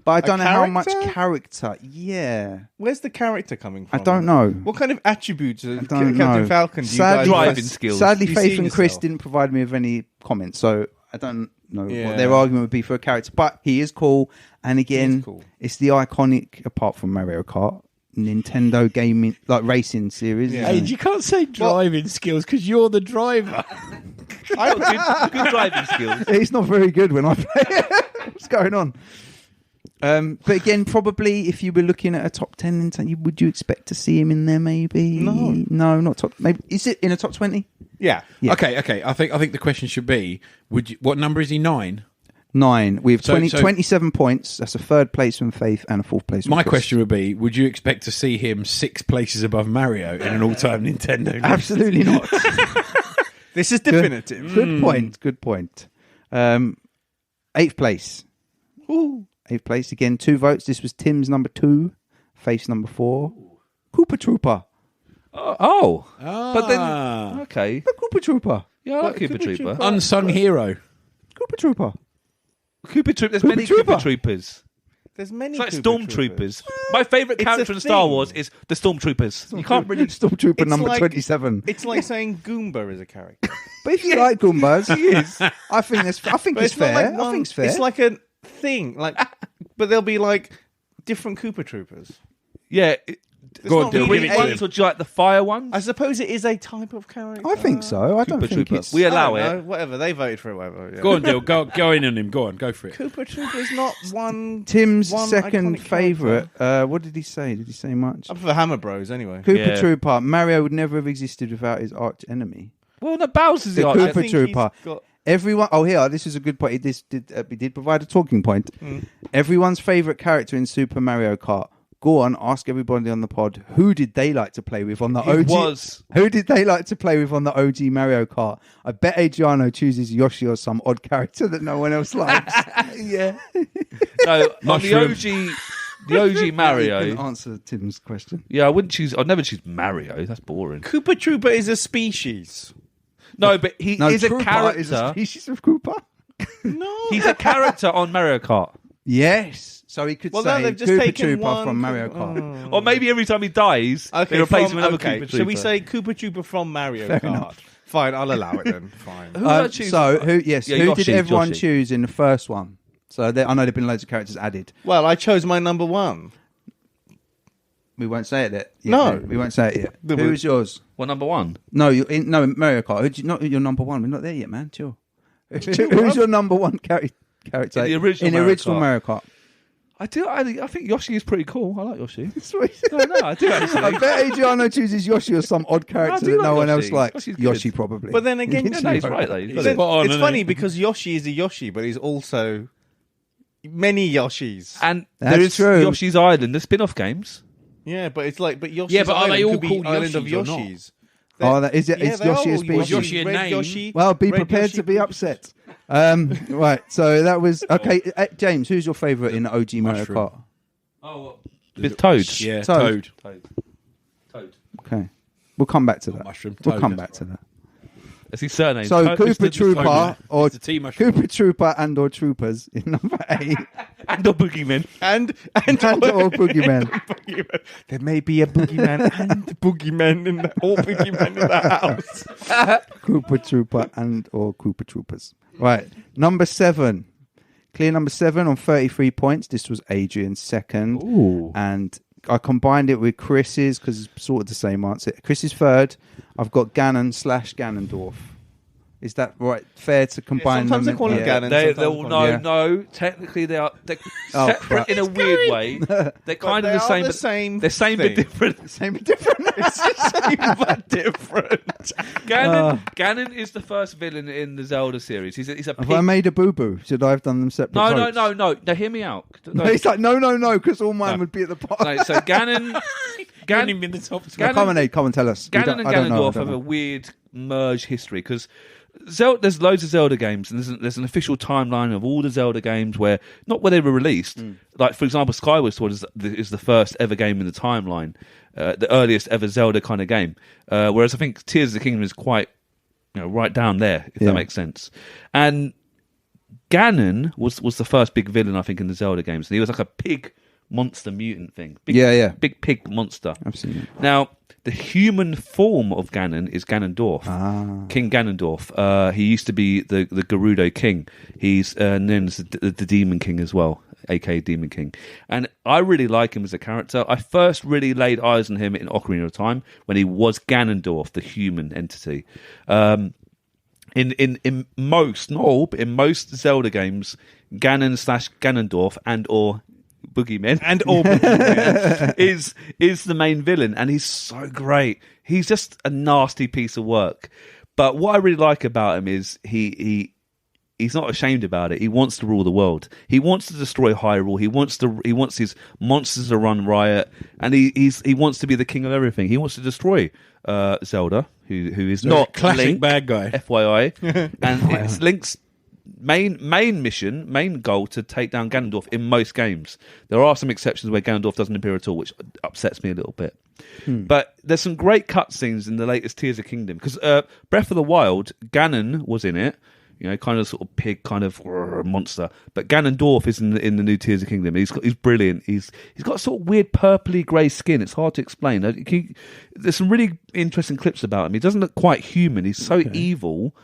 S3: But I don't know how much
S4: character?
S3: character. Yeah.
S4: where's the character coming
S3: I
S4: from?
S3: don't know.
S4: What kind of attributes of
S3: don't
S4: Captain
S3: know.
S4: Falcon do you
S3: Sad
S4: guys
S1: driving skills.
S3: Sadly,
S4: You
S3: Faith
S4: see
S3: and Chris
S4: yourself.
S3: didn't provide me with any comments, so I don't know
S4: Yeah.
S3: what their argument would be for a character. But he is cool, and again,
S4: is cool.
S3: it's the iconic, apart from Mario Kart, Nintendo gaming like racing series.
S4: Yeah.
S5: Hey,
S3: isn't it?
S5: you can't say driving skills because you're the driver.
S1: Good driving skills.
S3: It's not very good when I play. What's going on? But again, probably if you were looking at a top 10 Nintendo, would you expect to see him in there? Maybe no, not top. Maybe is it in a top 20?
S4: Yeah.
S3: Yeah.
S5: Okay. I think the question should be: what number is he? 9.
S3: 9. We have
S5: So-
S3: 27 points. That's a third place from Faith and a fourth place from
S5: My
S3: Chris.
S5: question would be: would you expect to see him 6 places above Mario in an all-time Nintendo list?
S3: Absolutely not.
S4: This is definitive.
S3: Good point. Good point. 8th place.
S4: Ooh.
S3: 8th place again. 2 votes. This was Tim's number 2, Faith's number 4. Koopa Trooper.
S1: Oh. But then, okay.
S3: The Koopa Trooper.
S1: Yeah, I like Cooper Trooper.
S5: Unsung hero.
S3: Koopa Trooper.
S1: Cooper Trooper. There's
S3: Cooper
S1: many
S3: Trooper.
S1: Cooper Troopers.
S4: There's many
S1: It's like
S4: Koopa
S1: Stormtroopers. My favourite
S4: It's
S1: character
S4: a
S1: in Star
S4: thing.
S1: Wars is the Stormtroopers. You can't really...
S3: Stormtrooper
S4: It's
S3: number
S4: like-
S3: 27.
S4: It's like saying Goomba is a character.
S3: But if you like Goombas, he is. I think it's
S4: But
S3: it's
S4: not
S3: fair.
S4: like one-
S3: I think it's fair.
S4: It's like a thing. Like, but there'll be like different Koopa Troopers.
S1: Yeah.
S5: Go on,
S4: not
S5: Dylan,
S4: really
S1: Green
S5: give it to
S4: one-
S5: him.
S1: ones or do you like the fire ones?
S4: I suppose it is a type of character.
S3: I think so. I don't
S1: Cooper
S3: think
S1: Trooper.
S3: it's.
S1: We
S4: I
S1: allow
S4: don't
S1: it.
S4: know, whatever. They voted for it, whatever. Yeah.
S5: Go on, Dill. Go in on him. Go on. Go for it.
S4: Koopa Trooper's not one.
S3: Tim's
S4: one
S3: second
S4: iconic
S3: favourite.
S4: character.
S3: What did he say? Did he say much?
S4: I'm for Hammer Bros anyway.
S3: Cooper
S1: Yeah.
S3: Trooper. Mario would never have existed without his arch enemy.
S1: Well, no, Bowser's
S3: The
S1: the
S3: Cooper
S1: arch.
S4: think he's
S3: Trooper.
S4: got-
S3: Everyone. Oh, here. This is a good point. He did provide a talking point. Everyone's favourite character in Super Mario Kart go on, ask everybody on the pod who did they like to play with on the OG. Who did they like to play with on the OG Mario Kart? I bet Adriano chooses Yoshi or some odd character that no one else likes.
S1: Yeah. No, on the OG Mario.
S3: You can answer Tim's question.
S1: Yeah, I'd never choose Mario. That's boring.
S4: Koopa Troopa is a species.
S1: No, but he is a
S3: Trooper
S1: character.
S3: is a species of Koopa.
S4: No.
S1: He's a character on Mario Kart.
S3: Yes. So he could
S4: Well, no,
S3: say
S4: they've just
S3: Koopa
S4: taken
S3: Trooper
S4: one
S3: from Mario Kart.
S1: Or maybe every time he dies, they replace him with another Koopa
S4: Shall we
S1: Trooper.
S4: say Koopa Troopa from Mario
S3: Fair
S4: Kart?
S3: enough.
S4: Fine, I'll allow it then. Fine.
S1: Who did I choose?
S3: So who? Yes.
S1: Yeah,
S3: who
S1: Yoshi,
S3: did everyone
S1: Yoshi.
S3: choose in the first one? So I know there've been loads of characters added.
S4: Well, I chose my number one.
S3: We won't say it yet.
S4: No.
S3: we won't say it yet.
S4: The-
S3: Who's yours?
S1: Well, number one.
S3: No, no Mario Kart. Not your number one. We're not there yet, man. Chill. Who's your number one character
S1: In the original Mario
S3: original
S1: Kart.
S3: Mario Kart?
S1: I think Yoshi is pretty cool. I like Yoshi.
S3: Sweet.
S1: No, I do actually.
S3: I bet Adriano chooses Yoshi or some odd character
S1: do
S3: that
S1: like
S3: no one
S1: Yoshi.
S3: else likes.
S1: Yoshi's good.
S3: Yoshi probably.
S4: But then again,
S1: Yeah, no, he's right though.
S5: He's
S1: But
S4: Then-
S5: spot on,
S4: it's
S5: isn't
S4: funny
S5: he?
S4: because Yoshi is a Yoshi, but he's also many Yoshis.
S1: And
S3: That's
S1: there's
S3: true.
S1: Yoshi's Island, the spin-off games.
S4: Yeah, but it's like, but Yoshi's
S5: Yeah, but are
S4: Island
S5: they all
S4: could be
S5: called
S4: Island of
S5: Yoshis or not?
S4: Yoshis.
S3: Is it?
S4: Yeah,
S3: It's
S4: they are
S3: Yoshi
S4: all
S3: a species?
S5: Yoshi a
S4: Red
S5: name?
S4: Yoshi.
S3: Well, be
S4: Red
S3: prepared
S4: Yoshi,
S3: to be
S4: blue-
S3: upset. Right. So that was okay. James, who's your favourite in OG Mario
S5: Mushroom.
S3: Kart?
S1: Oh, with Toad.
S5: Yeah,
S3: Toad.
S1: Toad.
S3: Okay, we'll come back to that.
S5: Mushroom.
S3: We'll
S5: Toad,
S3: come
S5: that's
S3: back to that.
S1: That's his surname.
S3: So
S1: Toad.
S3: Koopa
S5: Mr.
S3: Trooper
S5: Toad,
S3: or
S5: Mr. T Mushroom.
S3: Koopa Trooper and or Troopers in number 8
S1: and the Boogeyman.
S4: And
S3: and or Boogeyman.
S4: Boogeyman. There may be a boogeyman and boogeyman in the or boogeyman in the house.
S3: Koopa Trooper and or Koopa Troopers. Right, number 7. Clear number 7 on 33 points. This was Adrian's second.
S1: Ooh.
S3: And I combined it with Chris's because it's sort of the same answer. Chris's third. I've got Ganon/Ganondorf. Is that right? Fair to combine
S4: sometimes
S3: them?
S4: they call him Ganon.
S1: They're
S4: sometimes
S1: all,
S4: call
S3: Yeah.
S1: no. Technically, they're
S3: Oh,
S1: separate
S3: crap.
S1: in a weird way. They're kind of
S4: they
S1: the
S4: are
S1: same.
S4: the
S1: but
S4: same
S1: They're same but
S4: thing.
S1: different.
S3: Same but different.
S4: It's the same but different.
S1: Ganon is the first villain in the Zelda series. He's a
S3: Have
S1: pig.
S3: I made a boo-boo? Should I have done them separate?
S1: No.
S3: votes?
S1: Now hear me out.
S3: No, he's like, no, because all mine would be at the bottom.
S1: No, so Ganon,
S5: Can't even be in the top three.
S3: Come on, Ed, come and tell us. We
S1: Ganon
S3: don't-
S1: and
S3: I don't know, I
S1: Ganondorf
S3: don't
S1: have a
S3: know.
S1: weird merge history because there's loads of Zelda games and there's an official timeline of all the Zelda games where not where they were released. Like for example, Skyward Sword is the first ever game in the timeline, the earliest ever Zelda kind of game. Whereas I think Tears of the Kingdom is quite right down there, if
S3: Yeah.
S1: that makes sense. And Ganon was the first big villain I think in the Zelda games, and he was like a pig monster mutant thing. Big,
S3: Yeah.
S1: big pig monster.
S3: I've seen it.
S1: Now, the human form of Ganon is Ganondorf, King Ganondorf. He used to be the Gerudo King. He's known as the Demon King as well, aka Demon King. And I really like him as a character. I first really laid eyes on him in Ocarina of Time when he was Ganondorf, the human entity. In most, not all, but in most Zelda games, Ganon/Ganondorf and or Boogeyman
S4: And all boogeymen.
S1: is the main villain, and he's so great. He's just a nasty piece of work. But what I really like about him is he's not ashamed about it. He wants to rule the world. He wants to destroy Hyrule. He wants his monsters to run riot, and he wants to be the king of everything. He wants to destroy Zelda, who is not
S5: classic
S1: Link,
S5: bad guy.
S1: FYI, and it's Link's main mission, main goal to take down Ganondorf in most games. There are some exceptions where Ganondorf doesn't appear at all, which upsets me a little bit. But there's some great cutscenes in the latest Tears of Kingdom because Breath of the Wild, Ganon was in it. Kind of sort of pig, kind of monster. But Ganondorf is in the new Tears of Kingdom. He's brilliant. He's got sort of weird purpley grey skin. It's hard to explain. There's some really interesting clips about him. He doesn't look quite human. He's so evil.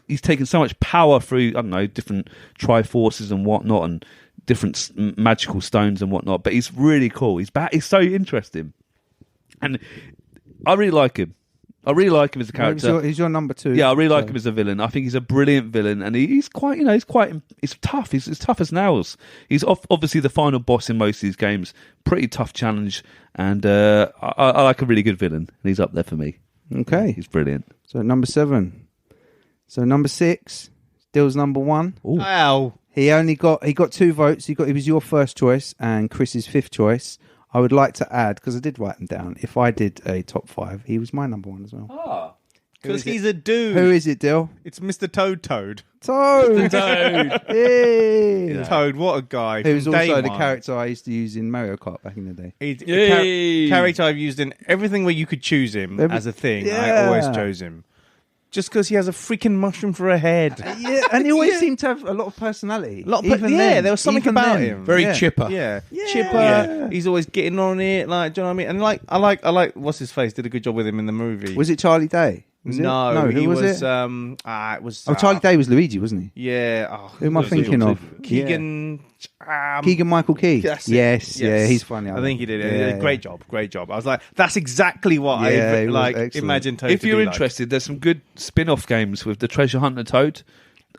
S1: He's taken so much power through, I don't know, different Triforces and whatnot, and different magical stones and whatnot. But he's really cool. He's so interesting, and I really like him. I really like him as a character.
S3: He's your number 2.
S1: Yeah, I really like him as a villain. I think he's a brilliant villain, and he's quite, he's tough. He's as tough as nails. He's obviously the final boss in most of these games. Pretty tough challenge, and I like a really good villain, and he's up there for me.
S3: Okay.
S1: He's brilliant.
S3: So number 7. So number 6, Dill's number 1.
S4: Ow.
S3: He got 2 votes. He was your first choice and Chris's 5th choice. I would like to add, because I did write them down, if I did a top 5, he was my number 1 as well.
S1: Ah.
S4: Because he's a dude.
S3: Who is it, Dill?
S4: It's Mr. Toad.
S3: Toad!
S1: Toad.
S3: Yay!
S4: Toad, what a guy.
S3: Who was
S4: From
S3: also
S4: day
S3: the
S4: one.
S3: character I used to use in Mario Kart back in the day.
S4: He's
S1: Yay.
S4: character I've used in everything where you could choose him as a thing. I always chose him. Just because he has a freaking mushroom for a head.
S3: Yeah, and he always seemed to have a lot of personality.
S4: There was something about him.
S5: Very chipper.
S4: Yeah.
S3: Yeah.
S4: Chipper.
S3: Yeah.
S4: He's always getting on it. Like, do you know what I mean? And I like what's his face? Did a good job with him in the movie.
S3: Was it Charlie Day? Was
S4: no,
S3: it?
S4: he
S3: who was it?
S4: it was.
S3: Charlie Day was Luigi, wasn't he?
S4: Yeah. Oh,
S3: Who am I thinking of?
S4: Keegan.
S3: Keegan Michael Key.
S4: That's it.
S3: Yes, yeah, he's funny.
S4: I think he did.
S3: Yeah,
S4: Great job. I was like, that's exactly what
S3: Yeah,
S4: I
S3: it was
S4: like.
S3: excellent.
S4: Imagine Toad.
S1: If
S4: to
S1: you're
S4: be like.
S1: interested, there's some good spin-off games with the Treasure Hunter Toad.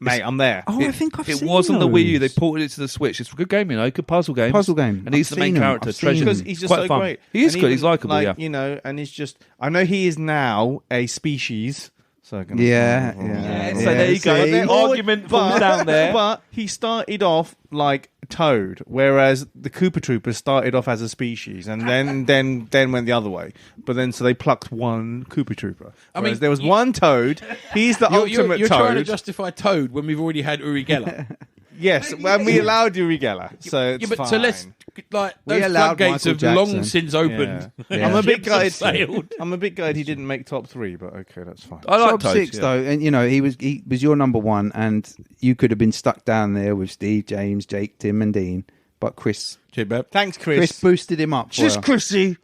S4: Mate, I'm there.
S3: Oh, I think I've
S1: It
S3: seen
S1: was on the Wii U. They
S3: those.
S1: ported it to the Switch. It's a good game, good puzzle game.
S3: Puzzle game.
S1: And he's
S3: I've
S1: the main
S3: seen 'em.
S1: character.
S3: I've seen
S1: Treasure
S3: 'em.
S4: Because
S1: Hunter.
S4: he's
S1: It's
S4: just
S1: quite
S4: so
S1: fun.
S4: great.
S1: He is
S4: And
S1: good. He's
S4: even,
S1: likable.
S4: like,
S1: Yeah.
S4: you know, and he's just. I know he is now a species. So
S3: Yeah.
S1: So there you go.
S3: See?
S1: The argument falls down there.
S4: But he started off like Toad, whereas the Koopa Troopers started off as a species, and then went the other way. But then so they plucked one Koopa Trooper.
S5: I mean,
S4: there was one Toad. He's the ultimate
S5: you're
S4: Toad.
S5: trying to justify Toad when we've already had Uri Geller.
S4: Yes, when we allowed Uri Geller, so it's
S5: but
S4: fine.
S5: so let's like
S3: We
S5: those
S3: allowed
S5: floodgates
S3: Michael
S5: have
S3: Jackson.
S5: long since opened.
S3: Yeah.
S4: I'm a bit
S5: Ships have
S4: gutted.
S5: sailed.
S4: I'm a bit gutted he didn't make top 3, but okay, that's fine.
S1: I like
S3: Top
S1: Toad.
S3: 6 though, and you know he was your number 1, and you could have been stuck down there with Steve, James, Jake, Tim, and Dean, but Chris
S5: Cheers, Beb.
S4: Thanks, Chris.
S3: Chris boosted him up. For
S4: Just
S3: her.
S4: Chrissy.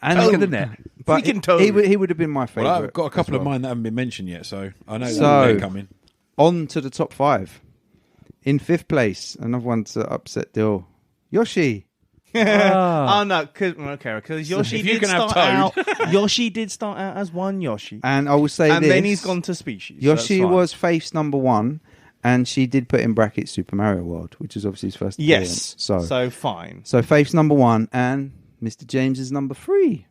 S3: And
S1: Look at the net.
S3: But
S4: Freaking Toad.
S3: he would have been my favourite.
S5: Well, I've got a couple
S3: as
S5: of
S3: well.
S5: mine that haven't been mentioned yet, so I know
S3: So-
S5: they're coming.
S3: On to the top 5. In 5th place, another one to upset Dill. Yoshi.
S4: Oh no, because Yoshi
S5: If you
S4: did
S5: can have
S4: start out. Yoshi did start out as one Yoshi,
S3: And I will say
S4: and
S3: this.
S4: then he's gone to species. so
S3: Yoshi
S4: that's fine.
S3: was Faith's number 1, and she did put in brackets Super Mario World, which is obviously his first
S4: yes,
S3: appearance.
S4: so fine.
S3: So Faith's number 1, and Mr. James is number 3.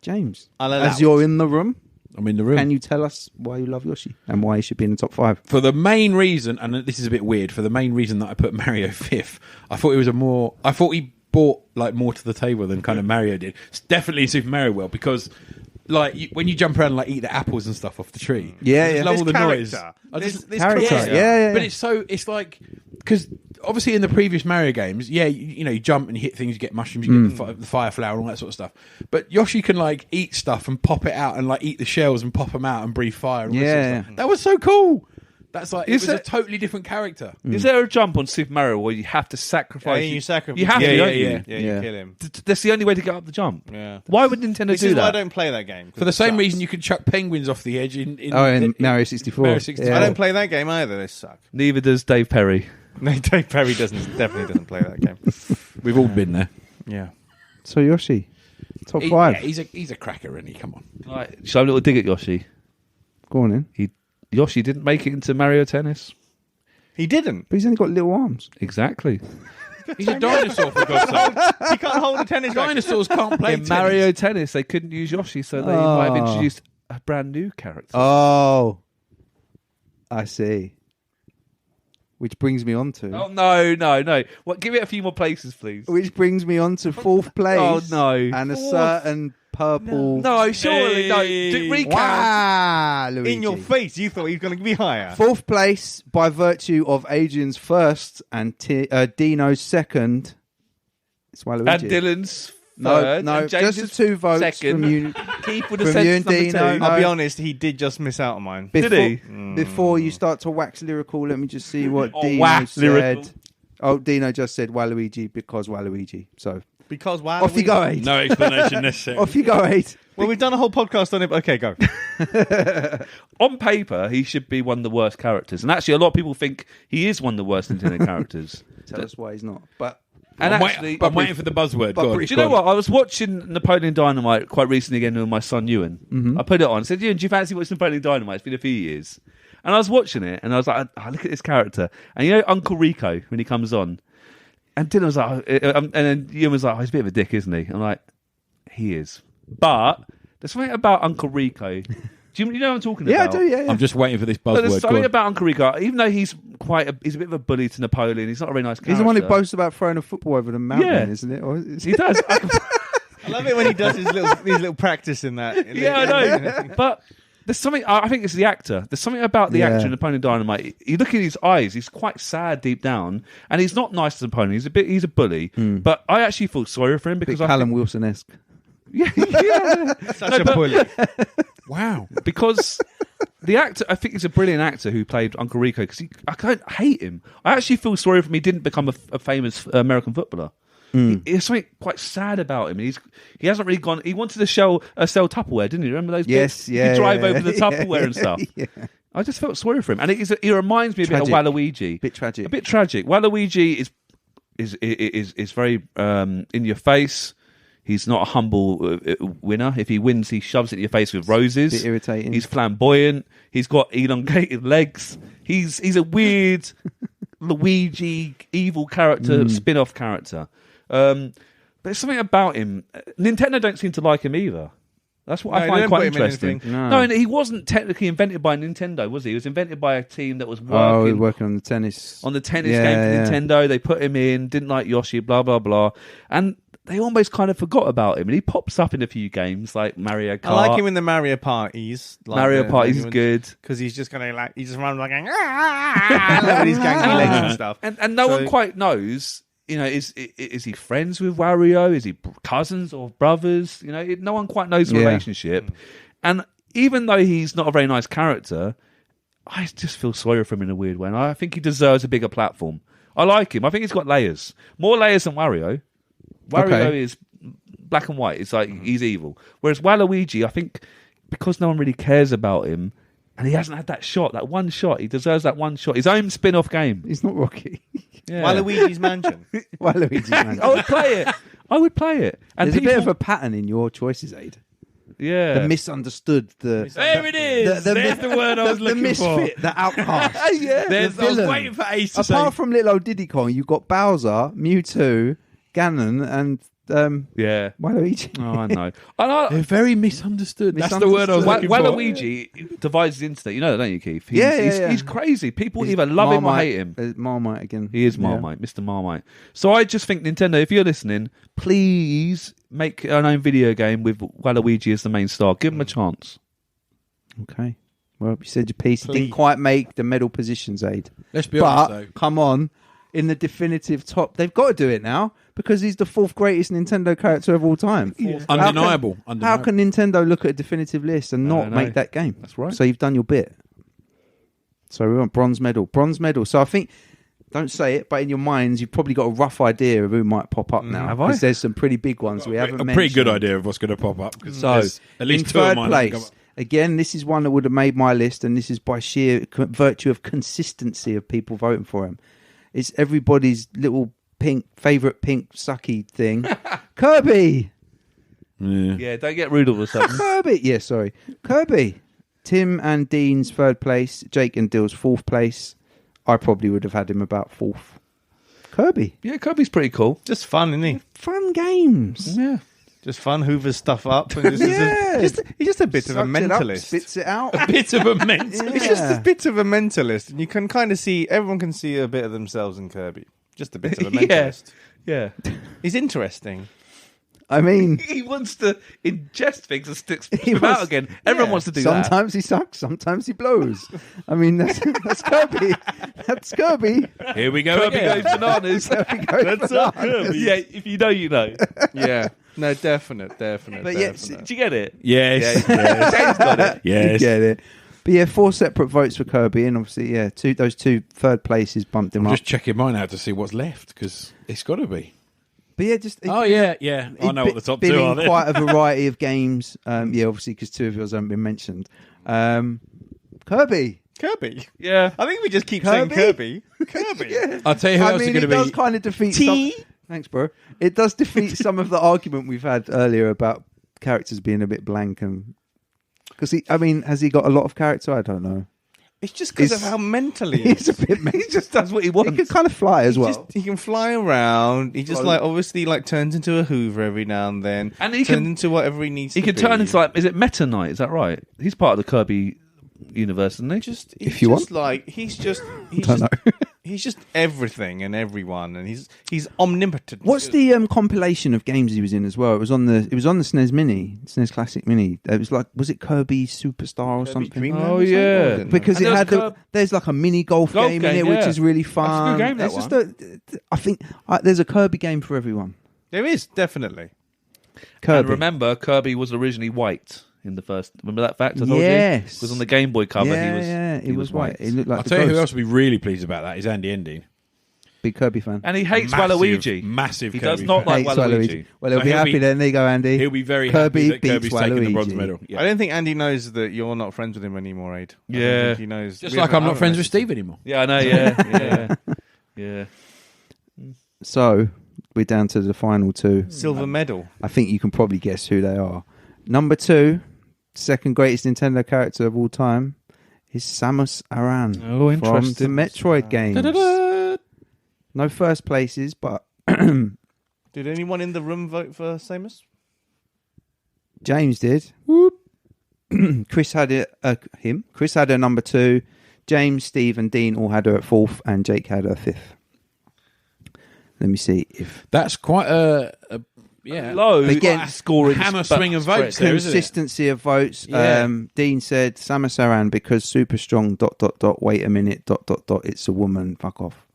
S3: James,
S4: I'll allow
S3: as you're
S4: it.
S3: in the room,
S5: I'm in the room.
S3: can you tell us why you love Yoshi and why he should be in the top 5?
S5: For the main reason, and this is a bit weird, for the main reason that I put Mario 5th, I thought he brought like more to the table than kind of Mario did. It's definitely Super Mario World because like when you jump around and like eat the apples and stuff off the tree.
S3: Yeah,
S5: I just
S3: yeah.
S5: love
S4: This
S5: all the noise.
S4: character.
S5: I just
S4: This
S3: Character,
S4: character.
S3: yeah.
S5: But it's like because obviously in the previous Mario games, you know, you jump and you hit things, you get mushrooms, you get the fire flower, and all that sort of stuff. But Yoshi can like eat stuff and pop it out, and like eat the shells and pop them out and breathe fire. And all that sort of stuff. That was so cool. That's like
S1: Is
S5: it was a
S1: it-
S5: totally different character.
S1: Is there a jump on Super Mario where you have to sacrifice?
S4: You sacrifice.
S1: You have
S5: Yeah,
S1: to,
S5: yeah,
S1: don't you?
S5: yeah.
S4: You kill him.
S1: That's the only way to get up the jump.
S4: Yeah.
S1: Why would Nintendo
S4: This
S1: do
S4: is why I
S1: that?
S4: don't play that game. 'cause
S5: For the
S4: it
S5: same
S4: sucks.
S5: reason you could chuck penguins off the edge in
S3: Mario 64.
S5: Mario 64.
S4: I
S3: Yeah.
S4: don't play that game either. They suck.
S1: Neither does Dave Perry.
S4: No, Dave Perry definitely doesn't play that game.
S5: We've all been there.
S4: Yeah.
S3: So Yoshi, top 5.
S5: Yeah, he's a cracker, isn't he? Come on.
S1: Right, shall I have a little dig at Yoshi?
S3: Go on in.
S1: Yoshi didn't make it into Mario Tennis.
S4: He didn't.
S3: But he's only got little arms.
S1: Exactly.
S5: He's a dinosaur, for God's sake.
S4: He can't hold a tennis racket.
S5: Dinosaurs can't play
S1: In
S5: tennis.
S1: Mario Tennis, they couldn't use Yoshi, so they might have introduced a brand new character.
S3: Oh, I see. Which brings me on to.
S1: Oh, no. What? Give it a few more places, please.
S3: Which brings me on to 4th place.
S1: Oh, no.
S3: And a certain purple.
S1: No, surely, no.
S5: Hey.
S1: Recount.
S3: Wow, Luigi.
S4: In your face, you thought he was going to be higher.
S3: 4th place by virtue of Adrian's first and Dino's second. It's Waluigi.
S1: And Dylan's
S3: no,
S1: third.
S3: no,
S1: and
S3: just
S1: James's
S3: the 2 votes
S1: second.
S3: from you.
S1: Keep with
S3: from
S1: the
S3: you and
S1: sentence number
S3: Dino.
S1: 2.
S4: I'll be
S3: No.
S4: honest, he did just miss out on mine.
S1: Did he?
S3: Before you start to wax lyrical, let me just see what Dino
S1: wax
S3: said.
S1: lyrical.
S3: Oh, Dino just said Waluigi because Waluigi. So
S4: Because wow.
S3: off you go, Aid.
S5: No explanation necessary.
S3: Off you go, Aid.
S4: Well, we've done a whole podcast on it. But okay, go.
S1: On paper, he should be one of the worst characters. And actually, a lot of people think he is one of the worst Nintendo characters.
S3: Tell us why he's not. But
S1: And
S5: I'm,
S1: actually,
S5: I'm waiting for the buzzword.
S3: but
S5: Go on.
S3: pretty
S1: do you know what? I was watching Napoleon Dynamite quite recently again with my son Ewan. I put it on. I said, Ewan, do you fancy watching Napoleon Dynamite? It's been a few years. And I was watching it, and I was like, oh, look at this character. And you know Uncle Rico, when he comes on? And Dylan was like, and then Ewan was like, oh, he's a bit of a dick, isn't he? I'm like, he is. But there's something about Uncle Rico Do you know what I'm talking
S3: Yeah, I
S1: about?
S3: do. Yeah, yeah.
S5: I'm just waiting for this
S1: But there's
S5: buzzword. Go
S1: something
S5: on.
S1: about Uncle Rico, even though he's a bit of a bully to Napoleon, he's not a very nice character.
S3: He's the one who boasts about throwing a football over the mountain,
S1: Yeah.
S3: isn't it? Or is
S1: He does.
S4: I love it when he does his little practice in that.
S1: Yeah, I know. But there's something, I think it's the actor. There's something about the actor in Napoleon Dynamite. You look at his eyes, he's quite sad deep down, and he's not nice to Napoleon. He's a bully. But I actually feel sorry for him because
S3: Bit Callum Wilson-esque.
S1: yeah.
S4: Such a bully.
S5: Wow.
S1: Because the actor, I think he's a brilliant actor who played Uncle Rico, because I can't hate him. I actually feel sorry for him. He didn't become a famous American footballer. There's something quite sad about him. He hasn't really gone. He wanted to sell Tupperware, didn't he? Remember those?
S3: Yes,
S1: bits?
S3: yeah.
S1: He could drive
S3: yeah,
S1: over the
S3: yeah,
S1: Tupperware and stuff.
S3: Yeah.
S1: I just felt sorry for him, and he reminds me a bit of
S3: Tragic.
S1: Waluigi.
S3: Bit tragic.
S1: A bit tragic. Waluigi is very in your face. He's not a humble winner. If he wins, he shoves it in your face with roses.
S3: Bit irritating.
S1: He's flamboyant. He's got elongated legs. He's a weird Luigi evil character, spin-off character. But there's something about him. Nintendo don't seem to like him either. That's what I
S4: they
S1: find
S4: don't
S1: quite
S4: put him in
S1: interesting.
S4: anything.
S1: No, and he wasn't technically invented by Nintendo, was he? He was invented by a team that was
S3: Oh,
S1: working
S3: he's working on the tennis.
S1: on the tennis
S3: Yeah,
S1: game for
S3: yeah.
S1: Nintendo. They put him in, didn't like Yoshi, blah, blah, blah. And they almost kind of forgot about him. And he pops up in a few games like Mario Kart.
S4: I like him in the Mario parties.
S1: Mario Party's good.
S4: because he's just gonna he just runs like with his gangy legs and stuff.
S1: And no
S4: So-
S1: one quite knows, is he friends with Wario? Is he cousins or brothers? No one quite knows the
S3: Yeah.
S1: relationship. And even though he's not a very nice character, I just feel sorry for him in a weird way. And I think he deserves a bigger platform. I like him. I think he's got layers. More layers than Wario. Wario
S3: Okay.
S1: is black and white. It's like he's evil. Whereas Waluigi, I think because no one really cares about him, and he hasn't had that one shot, he deserves that one shot. His own spin-off game.
S3: He's not Rocky.
S1: Yeah.
S4: Waluigi's Mansion.
S3: Waluigi's man.
S1: I would play it. I would play it. And
S3: There's a bit of a pattern in your choices, Aid.
S1: yeah.
S3: The misunderstood,
S5: There it is. There's the word I was
S3: the
S5: looking
S3: misfit, the outcast.
S1: yeah.
S5: for. I was
S3: villain.
S5: waiting for Ace to say.
S3: Apart from little old Diddy Kong, you've got Bowser, Mewtwo, Ganon, and
S1: Yeah.
S3: Waluigi.
S1: Oh, I know. And
S5: They're very misunderstood. That's the word I was looking for.
S1: Waluigi divides the internet. You know that, don't you, Keith?
S3: Yeah.
S1: He's crazy. People either love him or hate him.
S3: Marmite again.
S1: He is
S3: Yeah.
S1: Marmite, Mr. Marmite. So I just think, Nintendo, if you're listening, please make an own video game with Waluigi as the main star. Give him a chance.
S3: Okay. Well, you said your piece. You
S4: Please.
S3: didn't quite make the medal positions, Aid.
S5: Let's be honest,
S3: But,
S5: though.
S3: come on. In the definitive top, they've got to do it now because he's the fourth greatest Nintendo character of all time.
S5: Undeniable.
S3: How can Nintendo look at a definitive list and not
S1: know.
S3: make that game?
S1: That's right.
S3: So you've done your bit. So we want bronze medal. Bronze medal. So I think, don't say it, but in your minds, you've probably got a rough idea of who might pop up now.
S1: Have I?
S3: Because there's some pretty big ones we haven't
S5: a
S3: mentioned.
S5: pretty good idea of what's going to pop up. 'Cause
S3: So,
S5: there's at least
S3: in
S5: two of
S3: third
S5: mine that come
S3: place,
S5: up.
S3: again, this is one that would have made my list, and this is by sheer virtue of consistency of people voting for him. It's everybody's little favourite pink sucky thing. Kirby!
S5: Yeah.
S1: Yeah, don't get rude all of a sudden.
S3: Kirby! Yeah, sorry. Kirby. Tim and Dean's third place, Jake and Dill's fourth place. I probably would have had him about fourth. Kirby.
S1: Yeah, Kirby's pretty cool.
S4: Just fun, isn't he?
S3: Fun games.
S1: Yeah.
S4: Just fun, hoovers stuff up. And he's just a bit of a
S3: Sucks it up,
S4: mentalist.
S3: spits it out.
S5: Bit of a mental.
S4: It's just a bit of a mentalist, and you can kind of see everyone can see a bit of themselves in Kirby. Just a bit of a
S1: Yeah.
S4: mentalist.
S1: Yeah.
S4: He's interesting.
S3: I mean,
S1: He wants to ingest things and sticks
S3: He
S1: them
S3: wants-
S1: out again. Everyone
S4: yeah.
S1: wants to do that.
S3: sometimes he sucks, sometimes he blows. I mean, that's Kirby. That's Kirby.
S5: Here we go
S1: Kirby
S5: again.
S1: goes bananas.
S3: Kirby goes bananas.
S1: Yeah, if you know, you know.
S4: Yeah. No, definite.
S3: But yeah,
S1: Did you get it?
S5: Yes.
S1: James got it.
S3: You
S5: Yes.
S3: get it. But yeah, 4 separate votes for Kirby, and obviously, yeah, those two third places bumped him
S5: I'm
S3: up.
S5: just checking mine out to see what's left because it's got to be.
S3: But yeah, just
S5: Oh yeah. I know what the top
S3: been
S5: two
S3: in
S5: are. Then.
S3: quite a variety of games. Yeah, obviously because two of yours haven't been mentioned. Kirby.
S1: Yeah.
S4: I think we just keep
S3: Kirby?
S4: saying Kirby. Kirby.
S3: Yeah.
S5: I'll tell you who
S3: I
S5: else
S3: mean,
S5: is
S3: it
S5: going to
S3: does
S5: be.
S3: kind of defeat.
S4: T.
S3: Thanks, bro. It does defeat some of the argument we've had earlier about characters being a bit blank and because has he got a lot of character? I don't know.
S4: It's just because of
S3: It's-
S4: how mental he
S3: He's
S4: is.
S3: a bit.
S1: He just does what he
S3: He
S1: wants.
S3: can kind of fly as well.
S4: He can fly around. He just obviously turns into a Hoover every now and then,
S1: And he
S4: turns
S1: can-
S4: into whatever he needs.
S1: He
S4: to
S1: can
S4: be.
S1: turn into is it Meta Knight? Is that right? He's part of the Kirby universe, isn't he?
S4: Just
S3: If you want.
S4: he's
S3: Don't know.
S4: he's just everything and everyone, and he's omnipotent.
S3: What's the compilation of games he was in as well? It was on the SNES Mini, SNES Classic Mini. It was was it Kirby Superstar or
S4: Kirby
S3: something?
S4: Dream Land
S1: Oh,
S4: or something?
S1: yeah.
S4: I don't know.
S3: Because
S1: And
S3: it
S1: there
S3: had
S1: was
S3: there's like a mini golf game in it, which
S1: yeah.
S3: is really
S1: That's a
S3: fun.
S1: good game, that
S3: It's just
S1: one.
S3: I think there's a Kirby game for everyone.
S4: There is definitely.
S3: Kirby.
S1: And remember, Kirby was originally white in the first. Remember that fact I told you?
S3: Yes.
S1: It was on the Game Boy cover.
S3: Yeah,
S1: he was white.
S3: He looked like
S5: I'll
S3: the
S5: tell you who
S3: ghost.
S5: else would be really pleased about that is Andy Endine.
S3: Big Kirby fan.
S1: And he hates
S5: Massive,
S1: Waluigi.
S5: massive
S1: He
S5: Kirby
S1: does not
S5: fan.
S1: like
S3: Hates
S1: Waluigi.
S3: Well, he'll
S5: So
S3: be
S5: he'll
S3: happy
S5: be-
S3: then. There you go, Andy.
S5: He'll be very
S3: Kirby
S5: happy that
S3: beats
S5: Kirby's taking the bronze
S3: Waluigi.
S5: medal. Yeah.
S4: I don't think Andy knows that you're not friends with him anymore, Aid. I don't
S1: Yeah.
S4: think he knows.
S5: Just
S4: We
S5: like
S4: haven't-
S5: I'm
S4: I
S5: not friends
S4: haven't
S5: with Steve anymore.
S1: Yeah, I know. Yeah, yeah.
S3: So we're down to the final two.
S4: Silver medal.
S3: I think you can probably guess who they are. Number 2, second greatest Nintendo character of all time, is Samus Aran
S1: Oh,
S3: from the
S1: interesting.
S3: Metroid games.
S5: Da-da-da.
S3: No first places, but
S4: Did anyone in the room vote for Samus?
S3: James did. Chris had it. Him. Chris had her number 2. James, Steve, and Dean all had her at 4th, and Jake had her 5th. Let me see if
S5: That's quite a yeah.
S1: Low
S3: Again,
S1: scoring
S5: hammer swing of votes
S1: spread.
S5: there, isn't it?
S3: consistency of votes.
S5: Yeah.
S3: Dean said Samus Aran because super strong. ... Wait a minute. ... It's a woman. Fuck off.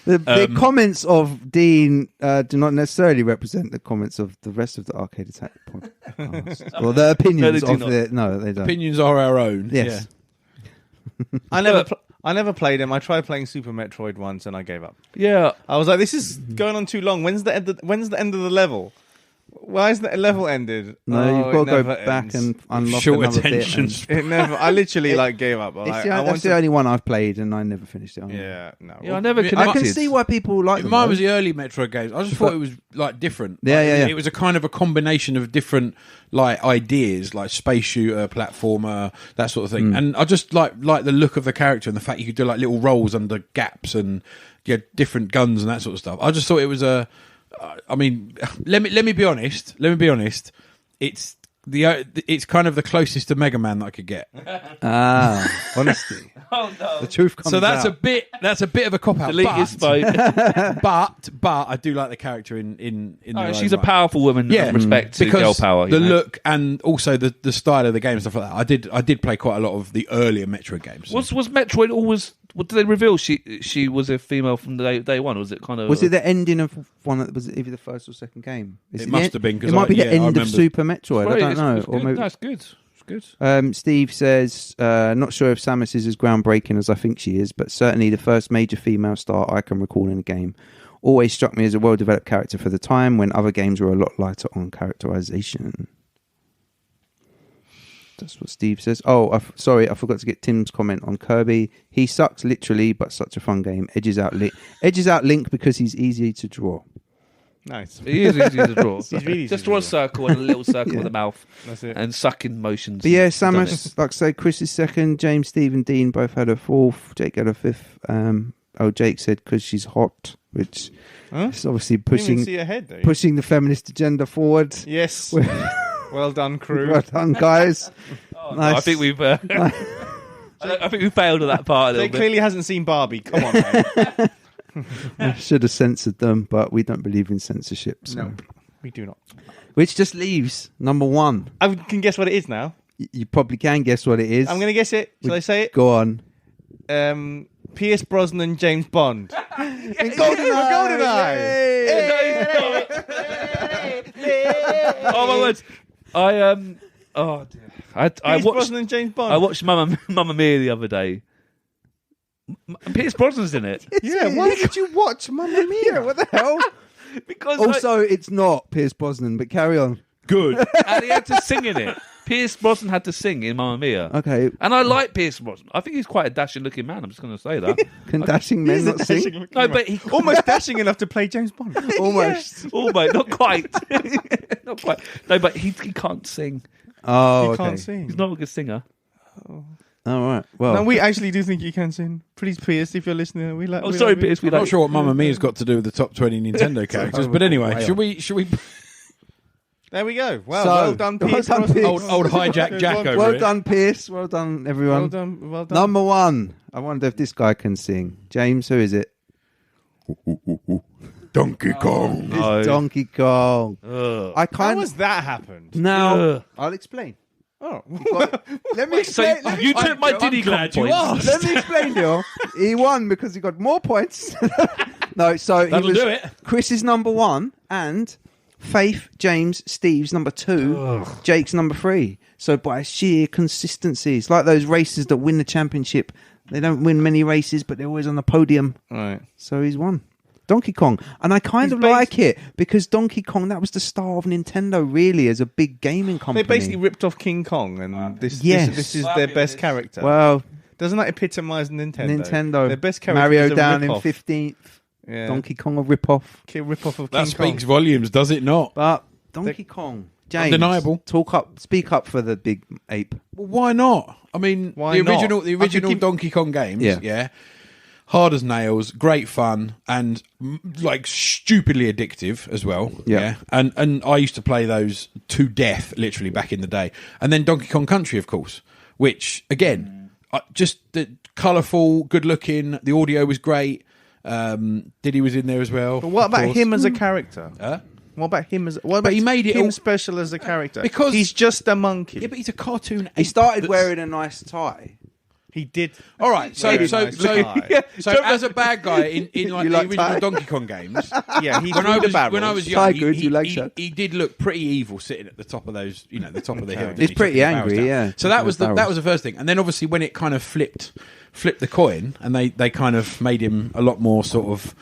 S3: The comments of Dean do not necessarily represent the comments of the rest of the Arcade Attack podcast. Or the opinions
S1: No, they
S3: of
S1: do
S3: the... No, they don't.
S5: Opinions are our own.
S3: Yes.
S4: I never played him. I tried playing Super Metroid once and I gave up.
S1: Yeah,
S4: I was like, this is going on too long. When's the end of the level? Why isn't the level ended?
S3: No,
S4: Oh,
S3: you've
S4: it
S3: got to go
S4: never
S3: back
S4: ends.
S3: and unlock
S5: Short
S3: another
S5: attention
S3: bit.
S4: It never. I literally gave up.
S3: It's
S4: Like,
S3: the,
S4: I
S3: that's
S4: want
S3: the
S4: to.
S3: only one I've played, and I never finished it.
S4: Yeah, no.
S1: yeah. I never
S5: I
S1: connected.
S3: I can see why people like them.
S5: Mine
S3: though.
S5: was the early Metroid games. I just thought it was different.
S3: Yeah,
S5: Like,
S3: yeah.
S5: It was a kind of a combination of different ideas, like space shooter, platformer, that sort of thing. And I just like the look of the character and the fact you could do like little rolls under gaps and different guns and that sort of stuff. I just thought it was a. I mean, let me be honest. It's kind of the closest to Mega Man that I could get.
S3: Honesty.
S1: Oh no!
S3: The truth comes
S5: So that's
S3: out.
S5: a bit of a cop out.
S1: Delete his vote.
S5: but I do like the character in
S1: Oh,
S5: their
S1: she's
S5: own
S1: a
S5: right.
S1: powerful woman.
S5: Yeah,
S1: in respect to
S5: because
S1: girl power.
S5: the
S1: you know.
S5: look and also the style of the game and stuff like that. I did play quite a lot of the earlier Metroid games.
S1: Was Metroid always? What did they reveal? She was a female from the day one. Or was it kind of?
S3: Was it the ending of one? Was it either the first or second game? Is
S5: It
S3: the
S5: must
S3: end-
S5: have been, 'cause
S3: It might be the
S5: I
S3: end of
S5: remember-
S3: Super Metroid. I don't know.
S1: It's
S3: Or
S1: good.
S3: maybe,
S1: That's good. It's good.
S3: Steve says, not sure if Samus is as groundbreaking as I think she is, but certainly the first major female star I can recall in a game. Always struck me as a well-developed character for the time when other games were a lot lighter on characterization. That's what Steve says. Oh, sorry, I forgot to get Tim's comment on Kirby. He sucks literally, but such a fun game. Edges out Link because he's easy to draw.
S4: Nice.
S1: He is easy to draw.
S4: He's really easy
S1: Just
S4: to
S1: draw a
S4: draw.
S1: circle and a little circle with a mouth
S4: That's it.
S1: and sucking motions.
S3: But yeah,
S1: He's done it.
S3: Samus, like I say, Chris is second. James, Steve, and Dean both had a 4th. Jake had a 5th. Jake said because she's hot, which
S4: Huh?
S3: is obviously
S4: Didn't even
S3: pushing
S4: see her head, though.
S3: pushing the feminist agenda forward.
S4: Yes. Well done, crew.
S3: Well done, guys.
S1: Oh,
S3: Nice.
S1: no, I think we've. I think we failed at that part a
S4: They
S1: little bit.
S4: clearly hasn't seen Barbie. Come on, man.
S3: I should have censored them, but we don't believe in censorship. So.
S4: No, we do not.
S3: Which just leaves number 1.
S4: I can guess what it is now.
S3: You probably can guess what it is.
S4: I'm going to guess it. Shall I say it?
S3: Go on.
S4: Pierce Brosnan, James Bond. GoldenEye.
S1: Oh my words! Oh dear. I
S4: Pierce
S1: watched.
S4: Brosnan, James Bond.
S1: I watched Mamma Mia the other day. Pierce Brosnan's in it.
S4: Yeah, why did you watch Mamma Mia? What the hell?
S1: Because
S3: Also, it's not Pierce Brosnan, but carry on.
S5: Good.
S1: and he had to sing in it. Pierce Brosnan had to sing in Mamma Mia.
S3: Okay.
S1: And I like Pierce Brosnan. I think he's quite a dashing looking man. I'm just going to say that.
S3: Can dashing men not sing?
S1: No, but he
S4: Almost dashing enough to play James Bond.
S3: Almost.
S1: almost, not quite, not quite. No, but he can't sing.
S3: Oh,
S4: He
S3: okay.
S4: can't sing.
S1: He's not a good singer.
S3: All right. Well,
S4: No, we actually do think you can sing. Please, Pierce, if you're listening, we like.
S1: Oh, sorry, Pierce.
S5: I'm not sure what Mamma Mia's got to do with the top 20 Nintendo characters, but anyway, should we?
S4: There we go. Well,
S3: So,
S4: well done, Pierce.
S3: well done, Pierce.
S5: Old hijack Jack over
S3: well
S5: here.
S3: done, Pierce. Well done, everyone.
S4: Well done. Well done.
S3: Number 1. I wonder if this guy can sing. James, who is it?
S5: Donkey Kong.
S3: It's Donkey Kong. I
S4: How
S3: kind
S4: has that happened?
S3: now. I'll explain.
S4: Oh,
S3: Let me
S1: So
S3: explain.
S1: you took my Diddy Kong points.
S3: Let me explain, Neil. He won because he got more points. No, so
S5: That'll
S3: he was
S5: do it.
S3: Chris's number 1 and Faith, James, Steve's number 2, Jake's number 3. So by sheer consistency, it's like those racers that win the championship. They don't win many races, but they're always on the podium.
S4: right.
S3: So he's won. Donkey Kong. And I kind of like it because Donkey Kong, that was the star of Nintendo, really, as a big gaming company.
S4: They basically ripped off King Kong, and this is their best character.
S3: Well,
S4: Doesn't that epitomise Nintendo? Their best character
S3: Mario
S4: is a
S3: down in
S4: rip-off.
S3: 15th.
S4: Yeah.
S3: Donkey Kong a rip-off.
S4: Rip-off of
S5: That
S4: King Kong.
S5: speaks volumes, does it not?
S3: But Donkey Kong. James,
S5: Undeniable.
S3: speak up for the big ape.
S5: Well, why not? I mean,
S4: Why
S5: the
S4: not?
S5: original
S4: I could keep-
S5: Donkey Kong games,
S3: Yeah.
S5: yeah, hard as nails, great fun, and like stupidly addictive as well.
S3: Yeah.
S5: And I used to play those to death, literally back in the day. And then Donkey Kong Country, of course, which again, just the colourful, good looking. The audio was great. Diddy was in there as well.
S4: But what
S5: of
S4: about
S5: course.
S4: him as a character?
S5: Huh?
S4: What about him as? What about
S5: he made it
S4: him
S5: all-
S4: special as a character?
S5: Because-
S4: he's just a monkey.
S5: Yeah, but he's a cartoon.
S3: He
S5: ape
S3: started
S5: that's-
S3: wearing a nice tie.
S4: He did.
S5: All right, so
S4: Very
S5: so
S4: nice
S5: so,
S4: tie.
S5: so as a bad guy in like
S3: You
S5: the
S3: like
S5: original
S3: tie?
S5: Donkey Kong games,
S4: Yeah, he
S5: when I was young,
S3: Tie
S5: he,
S3: good,
S5: he,
S3: you like
S5: he,
S3: that?
S5: he did look pretty evil sitting at the top of those, the top of the hill.
S4: Okay.
S5: didn't
S3: He's
S5: he?
S3: pretty
S5: Chucking the
S3: angry,
S5: barrels
S3: yeah.
S5: down. So that was
S3: Barrels.
S5: the first thing, and then obviously when it kind of flipped the coin, and they kind of made him a lot more sort of,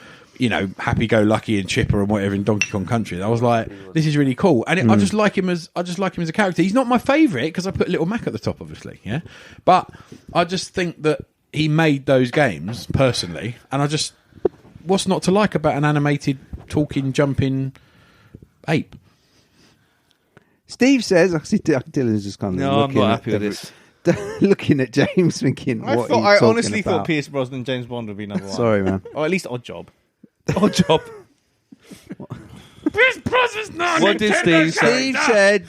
S5: happy-go-lucky and chipper and whatever in Donkey Kong Country. I was like, this is really cool, and I just like him as a character. He's not my favourite because I put Little Mac at the top, obviously, yeah. But I just think that he made those games personally, and what's not to like about an animated, talking, jumping ape?
S3: Steve says, I see Dylan's just kind of
S1: No, I'm
S3: looking
S1: not
S3: at
S1: happy with this.
S3: looking at James thinking,
S4: I
S3: what
S4: thought.
S3: are you
S4: I honestly
S3: talking about?
S4: thought Pierce Brosnan, James Bond would be number 1.
S3: Sorry, man.
S4: Or at least Odd Job.
S1: Odd job. What did Steve say?
S3: Steve said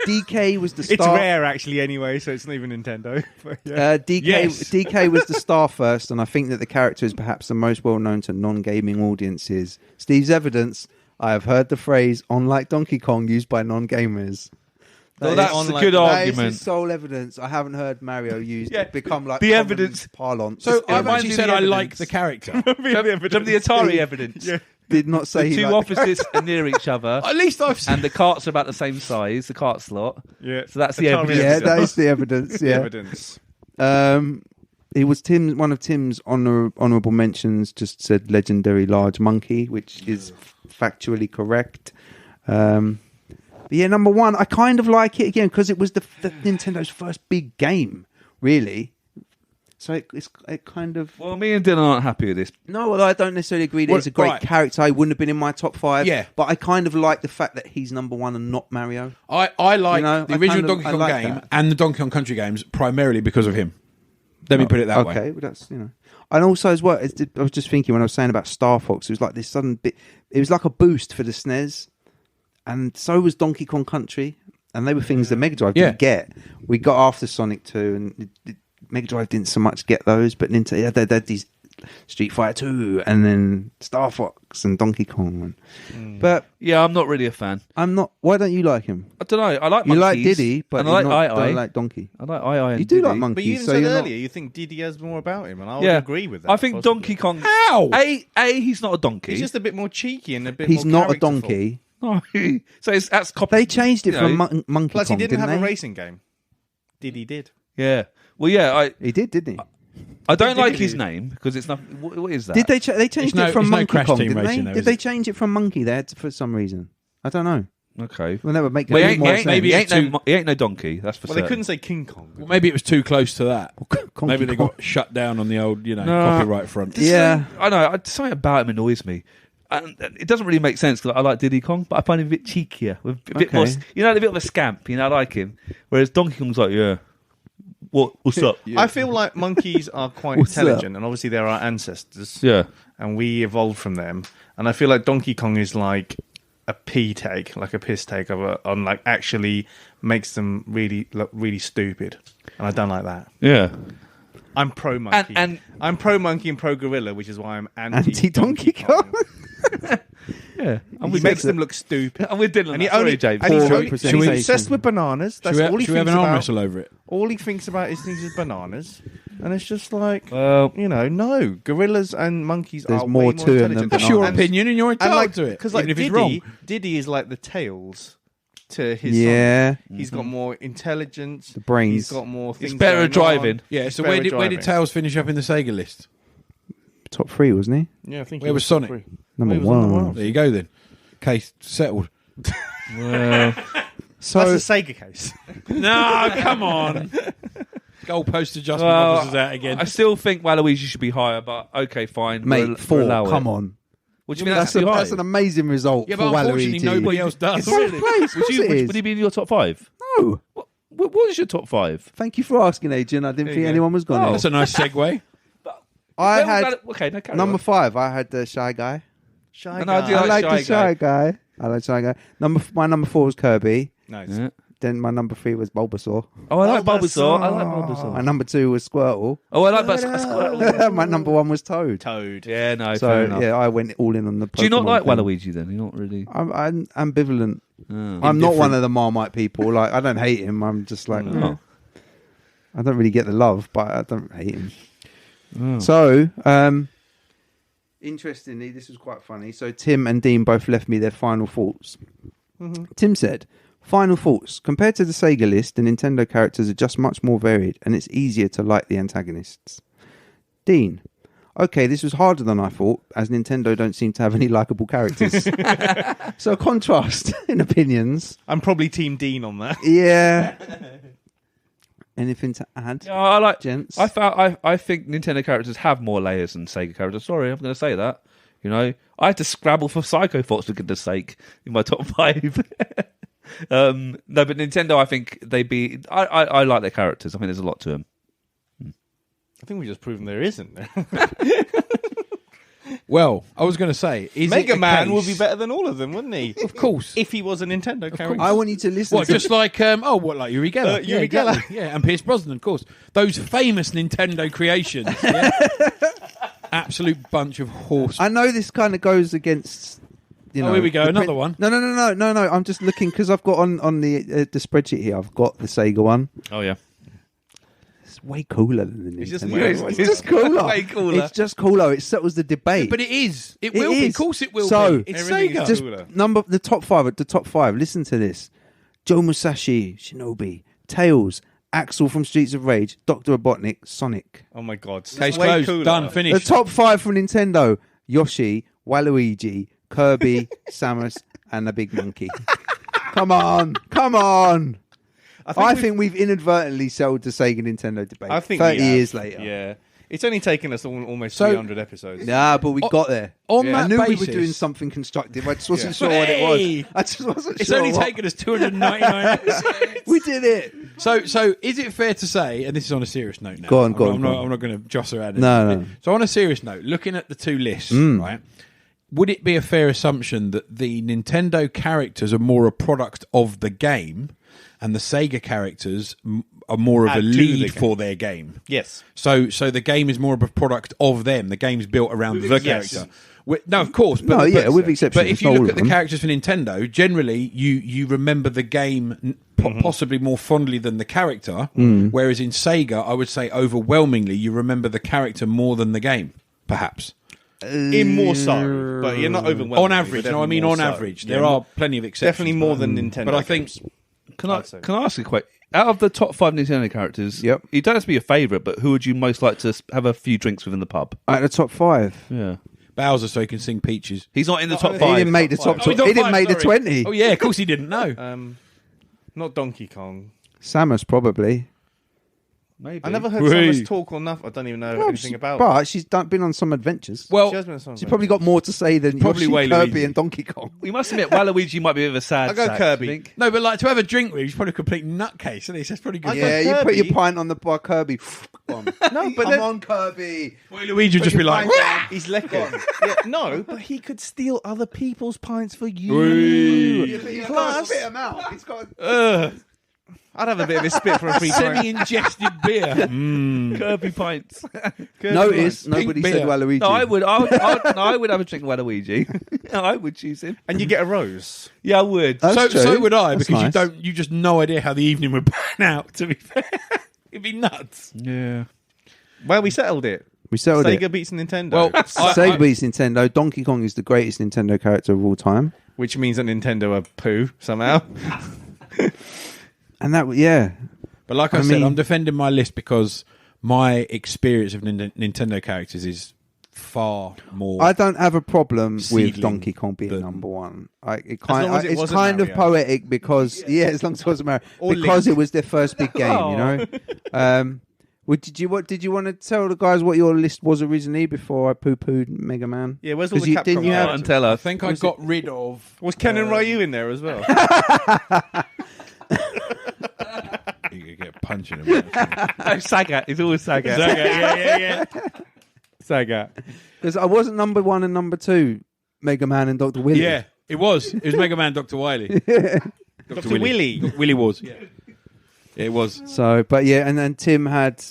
S3: DK was the
S4: It's
S3: star.
S4: rare, actually. Anyway, so it's not even Nintendo. But yeah.
S3: DK was the star first, and I think that the character is perhaps the most well known to non-gaming audiences. Steve's evidence: I have heard the phrase "unlike Donkey Kong" used by non-gamers.
S1: Well,
S3: That
S1: that's
S3: is-
S1: a
S4: unlike-
S1: good
S4: that is
S3: That is
S1: argument.
S3: his sole evidence. I haven't heard Mario used become like
S1: the
S3: common
S1: evidence-
S3: parlance.
S5: So I've
S1: reminds
S5: actually
S1: me
S5: said
S1: of
S5: I
S1: the
S5: like
S1: evidence.
S5: the character.
S1: From the Atari evidence.
S4: Yeah.
S3: did not say
S1: The
S3: he
S1: two
S3: liked the
S1: offices are near each other,
S5: At least I've seen.
S1: and the carts are about the same size. The cart slot.
S4: Yeah.
S1: So that's the
S4: Atari
S1: evidence.
S3: Yeah, that is the evidence.
S4: The
S3: Yeah.
S4: evidence.
S3: It was one of Tim's honourable mentions. Just said legendary large monkey, which is factually correct. But yeah, number 1, I kind of like it again because it was the Nintendo's first big game, really. So it kind of.
S1: Well, me and Dylan aren't happy with this.
S3: No, well, I don't necessarily agree that
S5: Well,
S3: it's a great
S5: right.
S3: character. He wouldn't have been in my top 5.
S5: Yeah.
S3: But I kind of like the fact that he's number 1 and not Mario.
S5: I like
S3: You know,
S5: the
S3: I
S5: original
S3: kind of-
S5: Donkey
S3: I
S5: Kong
S3: like
S5: game
S3: that.
S5: and the Donkey Kong Country games primarily because of him. Let me put it that way.
S3: Okay, well, that's and also as well, I was just thinking when I was saying about Star Fox, it was like this sudden bit. It was like a boost for the SNES, and so was Donkey Kong Country, and they were things that Mega Drive didn't get. We got after Sonic 2, and Mega Drive didn't so much get those, but Nintendo they had these Street Fighter 2, and then Star Fox and Donkey Kong. But
S1: Yeah, I'm not really a fan.
S3: I'm not. Why don't you like him?
S1: I don't know. I like
S3: You like
S1: monkeys,
S3: Diddy, but
S1: and
S3: you
S1: I like
S3: don't like Donkey.
S1: I like I.
S3: You do like monkeys.
S4: But you even
S3: so
S4: said
S3: you're
S4: earlier you think Diddy has more about him, and I would agree with that.
S1: I think
S4: possibly.
S1: Donkey Kong.
S5: How?
S1: He's not a donkey.
S4: He's just a bit more cheeky and a bit.
S3: He's
S4: more
S3: not a
S4: characterful.
S3: donkey.
S1: No. So that's copy.
S3: They changed it
S1: you
S3: from
S1: know.
S3: Monkey
S4: Plus,
S3: Kong,
S4: he didn't have
S3: they?
S4: a racing game. Diddy did.
S1: Yeah. Well, yeah.
S3: He did, didn't he?
S1: I don't
S4: Did
S1: like
S4: he?
S1: his name because it's not. What is that?
S3: Did they? They changed
S5: It's
S3: it from
S5: no
S3: Monkey
S5: Crash
S3: Kong,
S5: Team
S3: didn't they?
S5: Racing, though,
S3: Did
S5: is
S3: they
S5: it?
S3: change it from Monkey there for some reason? I don't know.
S1: Okay.
S3: We'll never make
S1: Well,
S3: it more sense.
S5: maybe
S1: he
S5: it's
S1: ain't no donkey. That's for
S4: Well,
S1: certain.
S4: they couldn't say King Kong.
S5: Well, maybe it was too close to that.
S3: Conky
S5: Maybe they
S3: Kong.
S5: got shut down on the old,
S1: No.
S5: copyright front.
S3: Yeah.
S1: I know. Something about him annoys me. And it doesn't really make sense because I like Diddy Kong, but I find him a bit cheekier, with a bit
S3: Okay.
S1: more. A bit of a scamp. I like him. Whereas Donkey Kong's like, yeah, What's up?
S4: I feel like monkeys are quite
S3: What's
S4: intelligent, and obviously they're our ancestors.
S1: Yeah.
S4: And we evolved from them. And I feel like Donkey Kong is like a pee take, like a piss take on like actually makes them really look really stupid. And I don't like that.
S1: Yeah.
S4: I'm pro monkey.
S1: And
S4: I'm pro monkey and pro gorilla, which is why I'm
S3: Anti Donkey Kong.
S1: Yeah.
S4: He makes them look stupid.
S1: I'm with Dylan.
S4: And he
S1: Sorry,
S4: only,
S1: James.
S4: and he's,
S3: Poor
S4: only,
S3: representation.
S4: he's obsessed with bananas. That's all he
S5: Should we have
S4: thinks
S5: an arm
S4: about.
S5: wrestle over it?
S4: All he thinks about is things with bananas. And it's just like,
S1: Well,
S4: no. Gorillas and monkeys
S3: There's
S4: are
S3: more
S4: way more
S3: to them than
S4: intelligent.
S5: That's your
S3: bananas.
S5: opinion, and you're
S4: And
S5: entitled
S4: like,
S5: to it.
S4: because like
S5: even if it's wrong.
S4: Diddy is like the tails to his
S3: Yeah.
S4: Sonic. He's got more intelligence.
S3: The brains.
S4: He's got more things.
S1: better
S4: going
S1: at driving.
S4: on.
S5: Yeah.
S4: He's
S5: So
S4: better
S5: where
S4: at
S5: did
S4: driving.
S5: Tails finish up in the Sega list?
S3: Top 3, wasn't he?
S4: Yeah, I think
S5: Where
S4: he
S5: was Sonic?
S4: free.
S3: Number
S4: He was number
S3: 1.
S4: one.
S5: There you go then. Case settled.
S1: well,
S3: So
S4: That's the Sega case.
S5: No, come on. Goalpost adjustment
S1: well,
S5: officers out again.
S1: I still think Waluigi should be higher, but okay, fine.
S3: mate,
S1: We'll
S3: 4.
S1: allow it.
S3: Come on.
S1: What do you mean
S3: That's,
S1: that's too high?
S3: that's an amazing result
S5: Yeah,
S3: for
S5: but unfortunately
S3: Waluigi.
S5: nobody else does.
S3: It's fourth place. Of
S1: Would
S3: course
S1: you,
S3: it is.
S1: would he be in your top 5?
S3: No.
S1: What is your top 5?
S3: Thank you for asking, Adrian. I didn't
S4: you
S3: think
S4: go.
S3: anyone was going
S1: Oh.
S3: to.
S5: That's a nice segue.
S3: I had
S1: Okay, no, carry
S3: number
S1: on.
S3: 5. I had the Shy Guy.
S4: Shy
S1: And I
S4: guy.
S1: do
S3: I
S1: like
S3: like the Shy Guy. I like Shy Guy. My number 4 was Kirby.
S4: Nice.
S1: Yeah.
S3: Then my number 3 was Bulbasaur.
S1: Oh, I like
S4: Bulbasaur.
S1: Bulbasaur. I like Bulbasaur.
S3: My number 2 was Squirtle.
S1: Oh, I like Bulbasaur.
S3: My number 1 was Toad.
S4: Toad.
S1: Yeah, no, fair
S3: So
S1: enough.
S3: yeah, I went all in on the.
S1: Do you not
S3: Pokemon
S1: like
S3: thing.
S1: Waluigi then? You're not really.
S3: I'm ambivalent.
S1: Oh.
S3: I'm not one of the Marmite people. Like I don't hate him. I'm just like
S1: Oh.
S3: I don't really get the love, but I don't hate him.
S1: Oh.
S3: So, interestingly, this was quite funny. So Tim and Dean both left me their final thoughts. Tim said, "Final thoughts. Compared to the Sega list, the Nintendo characters are just much more varied, and it's easier to like the antagonists." Dean, okay, this was harder than I thought, as Nintendo don't seem to have any likable characters. So, a contrast in opinions.
S4: I'm probably Team Dean on that.
S3: Yeah. Anything to add,
S1: Yeah, I like.
S3: gents?
S1: I think Nintendo characters have more layers than Sega characters. Sorry, I'm going to say that. You know, I had to scrabble for Psycho Fox for goodness sake in my top 5. No, but Nintendo, I think I like their characters. I think there's a lot to them.
S4: I think we've just proven there isn't.
S5: Well, I was going to say, is
S4: Mega
S5: it a
S4: Man
S5: case-
S4: would be better than all of them, wouldn't he?
S5: Of course.
S4: If he was a Nintendo character.
S3: I want you to listen
S5: What,
S3: to
S5: just like, like Uri Geller?
S4: Uri
S5: exactly. Yeah, and Pierce Brosnan, of course. Those famous Nintendo creations. Yeah? Absolute bunch of horse.
S3: I know this kind of goes against. You know,
S5: here we go,
S3: the
S5: another one.
S3: No. I'm just looking because I've got on the spreadsheet here. I've got the Sega one.
S1: Oh yeah.
S3: It's way cooler than the Nintendo.
S4: It's just-
S3: one. It's just cooler.
S1: way cooler.
S3: It's just cooler. It settles the debate.
S5: But it is. It
S3: It
S5: will be.
S3: is.
S5: Of course it will
S3: So-
S5: be. It's
S4: Everything
S5: Sega.
S4: is
S3: just
S4: cooler.
S3: the top 5. At the top 5, listen to this: Joe Musashi, Shinobi, Tails, Axel from Streets of Rage, Dr. Robotnik, Sonic.
S4: Oh my god.
S5: Case
S4: Way
S5: closed.
S4: cooler.
S5: Done.
S3: The
S5: Finished.
S3: top 5 from Nintendo: Yoshi, Waluigi, Kirby, Samus, and a big monkey. Come on. I think we've inadvertently sold the Sega Nintendo debate.
S4: I think
S3: 30
S4: we have.
S3: years later.
S4: Yeah. It's only taken us almost
S5: So-
S4: 300 episodes.
S3: Nah, but we got there.
S5: on
S3: I
S5: that
S3: knew we
S5: basis-
S3: were doing something constructive. I just wasn't
S4: Yeah.
S3: sure what it
S5: Hey!
S3: was. I just wasn't
S5: It's
S3: sure.
S5: only
S3: what-
S5: taken us 299 episodes.
S3: We did it.
S5: So is it fair to say, and this is on a serious note now.
S3: Go on,
S5: I'm
S3: go
S5: not-
S3: on,
S5: I'm
S3: go
S5: not,
S3: on.
S5: I'm not going to joss around.
S3: No,
S5: anything.
S3: no.
S5: So on a serious note, looking at the two lists,
S3: Mm.
S5: right? Would it be a fair assumption that the Nintendo characters are more a product of the game, and the Sega characters are more of
S4: Add
S5: a
S4: to the
S5: lead
S4: game.
S5: for their game?
S4: Yes.
S5: So the game is more of a product of them. The game's built around the
S4: Yes.
S5: character. No, of course. But,
S3: No, yeah,
S5: but-
S3: with exception.
S5: But if
S3: It's
S5: you
S3: not
S5: look
S3: all
S5: at
S3: of
S5: the
S3: them.
S5: characters for Nintendo, generally you remember the game possibly more fondly than the character. Whereas in Sega, I would say overwhelmingly you remember the character more than the game, perhaps.
S4: In more so. But you're not overwhelmed.
S5: On average, no, I mean on average. There are plenty of exceptions.
S4: Definitely more than Nintendo.
S5: But I think
S4: games.
S1: Can I
S4: I'd say.
S1: can I ask you a question? Out of the top 5 Nintendo characters,
S3: Yep.
S1: you don't have to be your favourite, but who would you most like to have a few drinks with in the pub?
S3: At the top 5.
S1: Yeah,
S5: Bowser, so he can sing Peaches.
S1: he's not in the top
S3: He
S1: 5.
S3: didn't make the top.
S5: Oh, he's not
S3: He didn't
S5: five,
S3: make the
S5: sorry.
S3: 20.
S5: Oh yeah, of course he didn't know.
S4: Not Donkey Kong.
S3: Samus probably.
S1: Maybe.
S4: I never heard
S5: Whee.
S4: Samus talk or nothing. I don't even know anything about.
S3: But she's been on some adventures.
S5: Well,
S4: She has been on some
S3: She's probably got more to say than
S5: Probably
S3: Yoshi,
S5: Waluigi.
S3: Kirby, and Donkey Kong.
S1: We must admit, Waluigi might be a bit of a sad
S4: I'll go
S1: sack,
S4: Kirby.
S1: I think.
S5: no, but like to have a drink with, he's probably a complete nutcase, isn't he? So that's pretty good.
S3: Yeah, you put
S4: Kirby.
S3: your pint on the bar, Kirby. Go on.
S4: No, but
S3: I'm
S4: then-
S3: on Kirby.
S5: Luigi would just be like,
S4: He's licking. Yeah, no, but he could steal other people's pints for you.
S5: Whee.
S4: Plus,
S3: spit him out. He's got.
S4: I'd have a bit of a spit for a free pint.
S5: semi-ingested beer.
S1: Kirby pints.
S3: Notice
S5: Pink
S3: nobody
S5: beer.
S3: said Waluigi.
S1: No, I would. I would have a drink with Waluigi. I would choose him.
S4: And you get a rose.
S1: Yeah, I would.
S3: That's
S5: So
S3: true.
S5: would I,
S3: That's
S5: because
S3: nice.
S5: you just no idea how the evening would pan out. To be fair, it'd be nuts.
S1: Yeah.
S4: Well, we settled it.
S3: We settled
S4: Sega
S3: it.
S4: beats Nintendo.
S5: Well,
S3: Sega beats Nintendo. Donkey Kong is the greatest Nintendo character of all time.
S4: which means that Nintendo are poo somehow.
S3: And that, yeah.
S5: But like I
S3: I
S5: said,
S3: mean-
S5: I'm defending my list because my experience of Nintendo characters is far more.
S3: I don't have a problem with
S5: Seedling
S3: Donkey Kong being
S5: than-
S3: number one. It's
S4: long as it
S3: it's
S4: wasn't
S3: kind of
S4: Mario.
S3: poetic because as long as it wasn't Mario,
S4: Or
S3: because
S4: Link.
S3: it was their first big game. You know. Did you want to tell the guys what your list was originally before I pooed Mega Man?
S4: Yeah, where's all
S3: 'Cause
S4: the
S3: you,
S4: Capcom
S3: didn't you have?
S4: characters?
S1: And tell
S5: I
S1: us.
S5: think I got rid of.
S4: Was Ken and Ryu in there as well?
S5: You could get punching him.
S1: Sagat. It's always Sagat.
S5: yeah.
S4: Sega.
S3: Because I wasn't number one and number two, Mega Man and Dr. Willy.
S5: Yeah, it was. It was Mega Man, Dr. Wily.
S4: Dr. Willy.
S5: Dr. Willy was. Yeah, it was.
S3: So, but yeah, and then Tim had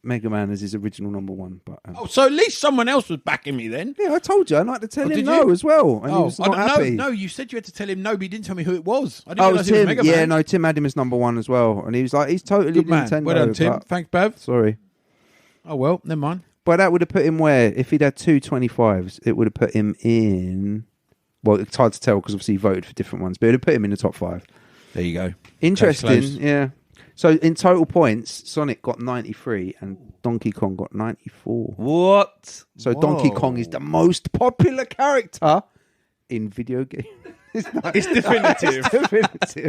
S3: Mega Man as his original number one. But
S5: Oh, so at least someone else was backing me then.
S3: yeah, I told you, I had to tell him
S5: did
S3: no
S5: you?
S3: as well, and he was
S5: I
S3: not
S5: don't
S3: happy.
S5: No, you said you had to tell him no, but you didn't tell me who it was. I didn't
S3: Oh,
S5: realise it was
S3: Tim.
S5: Mega
S3: Yeah,
S5: Man.
S3: no, Tim had him as number one as well, and he was like, he's totally
S5: Good man.
S3: Nintendo.
S5: Well done, Tim.
S3: but-
S5: Thanks, Bev.
S3: Sorry.
S5: Oh, well, never mind.
S3: But that would have put him where? If he'd had two 25s, it would have put him in. Well, it's hard to tell because obviously he voted for different ones, but it would have put him in the top 5.
S5: There you go.
S3: Interesting,
S5: Close.
S3: yeah. So in total points, Sonic got 93 and Donkey Kong got 94.
S1: What?
S3: So Donkey Kong is the most popular character in video games.
S4: It's definitive.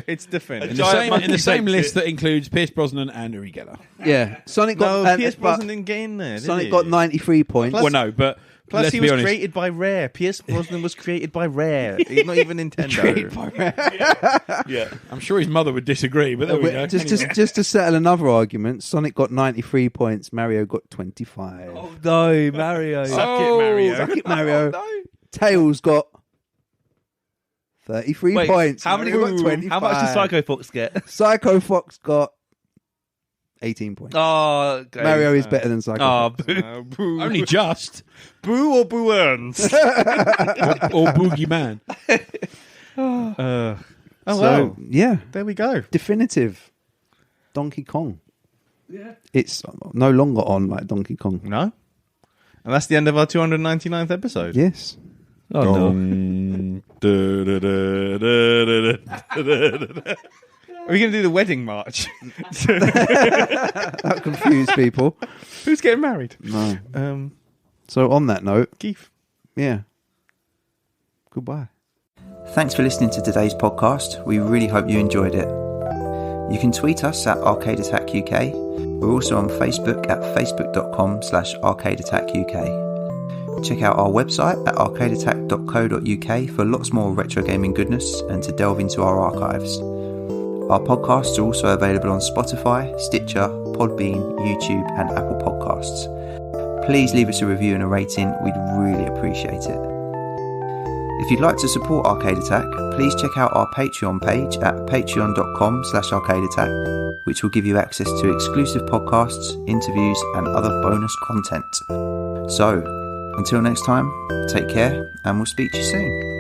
S4: It's definitive.
S5: In
S1: Giant monkey
S5: the same
S1: makes
S5: list
S1: it.
S5: that includes Pierce Brosnan and Uri Geller.
S3: Yeah, Sonic got
S4: No, Pierce
S3: but
S4: Brosnan didn't get in there. Did
S3: Sonic
S4: he?
S3: got 93 points.
S4: Plus-
S5: Well, no, but
S4: Plus,
S5: let's
S4: he
S5: be
S4: was
S5: honest.
S4: created by Rare. Pierce Brosnan was created by Rare. He's not even Nintendo.
S1: Yeah.
S5: I'm sure his mother would disagree, but there we go.
S3: Just to settle another argument, Sonic got 93 points, Mario got 25.
S1: Oh no, Mario.
S4: Suck it, Mario.
S3: Suck it, Mario. Tails got 33
S1: Wait,
S3: points.
S1: how many?
S3: Mario got 25.
S1: How much did Psycho Fox get?
S3: Psycho Fox got 18 points.
S1: Oh, okay.
S3: Mario is better than Psycho
S1: Oh,
S3: Fox.
S1: boo.
S4: Boo.
S5: Only just.
S4: Boo or Boo earns.
S5: or Boogie Man.
S4: Oh,
S3: So,
S4: well.
S3: yeah,
S4: There we go.
S3: definitive Donkey Kong. Yeah. It's no longer on like Donkey Kong.
S4: No? And that's the end of our 299th episode.
S3: Yes.
S1: Oh no.
S4: Are we going to do the wedding march?
S3: That confused people.
S4: Who's getting married?
S3: No. So on that note,
S4: Keith.
S3: yeah. Goodbye. Thanks for listening to today's podcast. We really hope you enjoyed it. You can tweet us at Arcade Attack UK. We're also on Facebook at facebook.com/arcadeattackuk. Check out our website at arcadeattack.co.uk for lots more retro gaming goodness and to delve into our archives. Our podcasts are also available on Spotify, Stitcher, Podbean, YouTube and Apple Podcasts. Please leave us a review and a rating, we'd really appreciate it. If you'd like to support Arcade Attack, please check out our Patreon page at patreon.com/arcadeattack, which will give you access to exclusive podcasts, interviews and other bonus content. So, until next time, take care and we'll speak to you soon.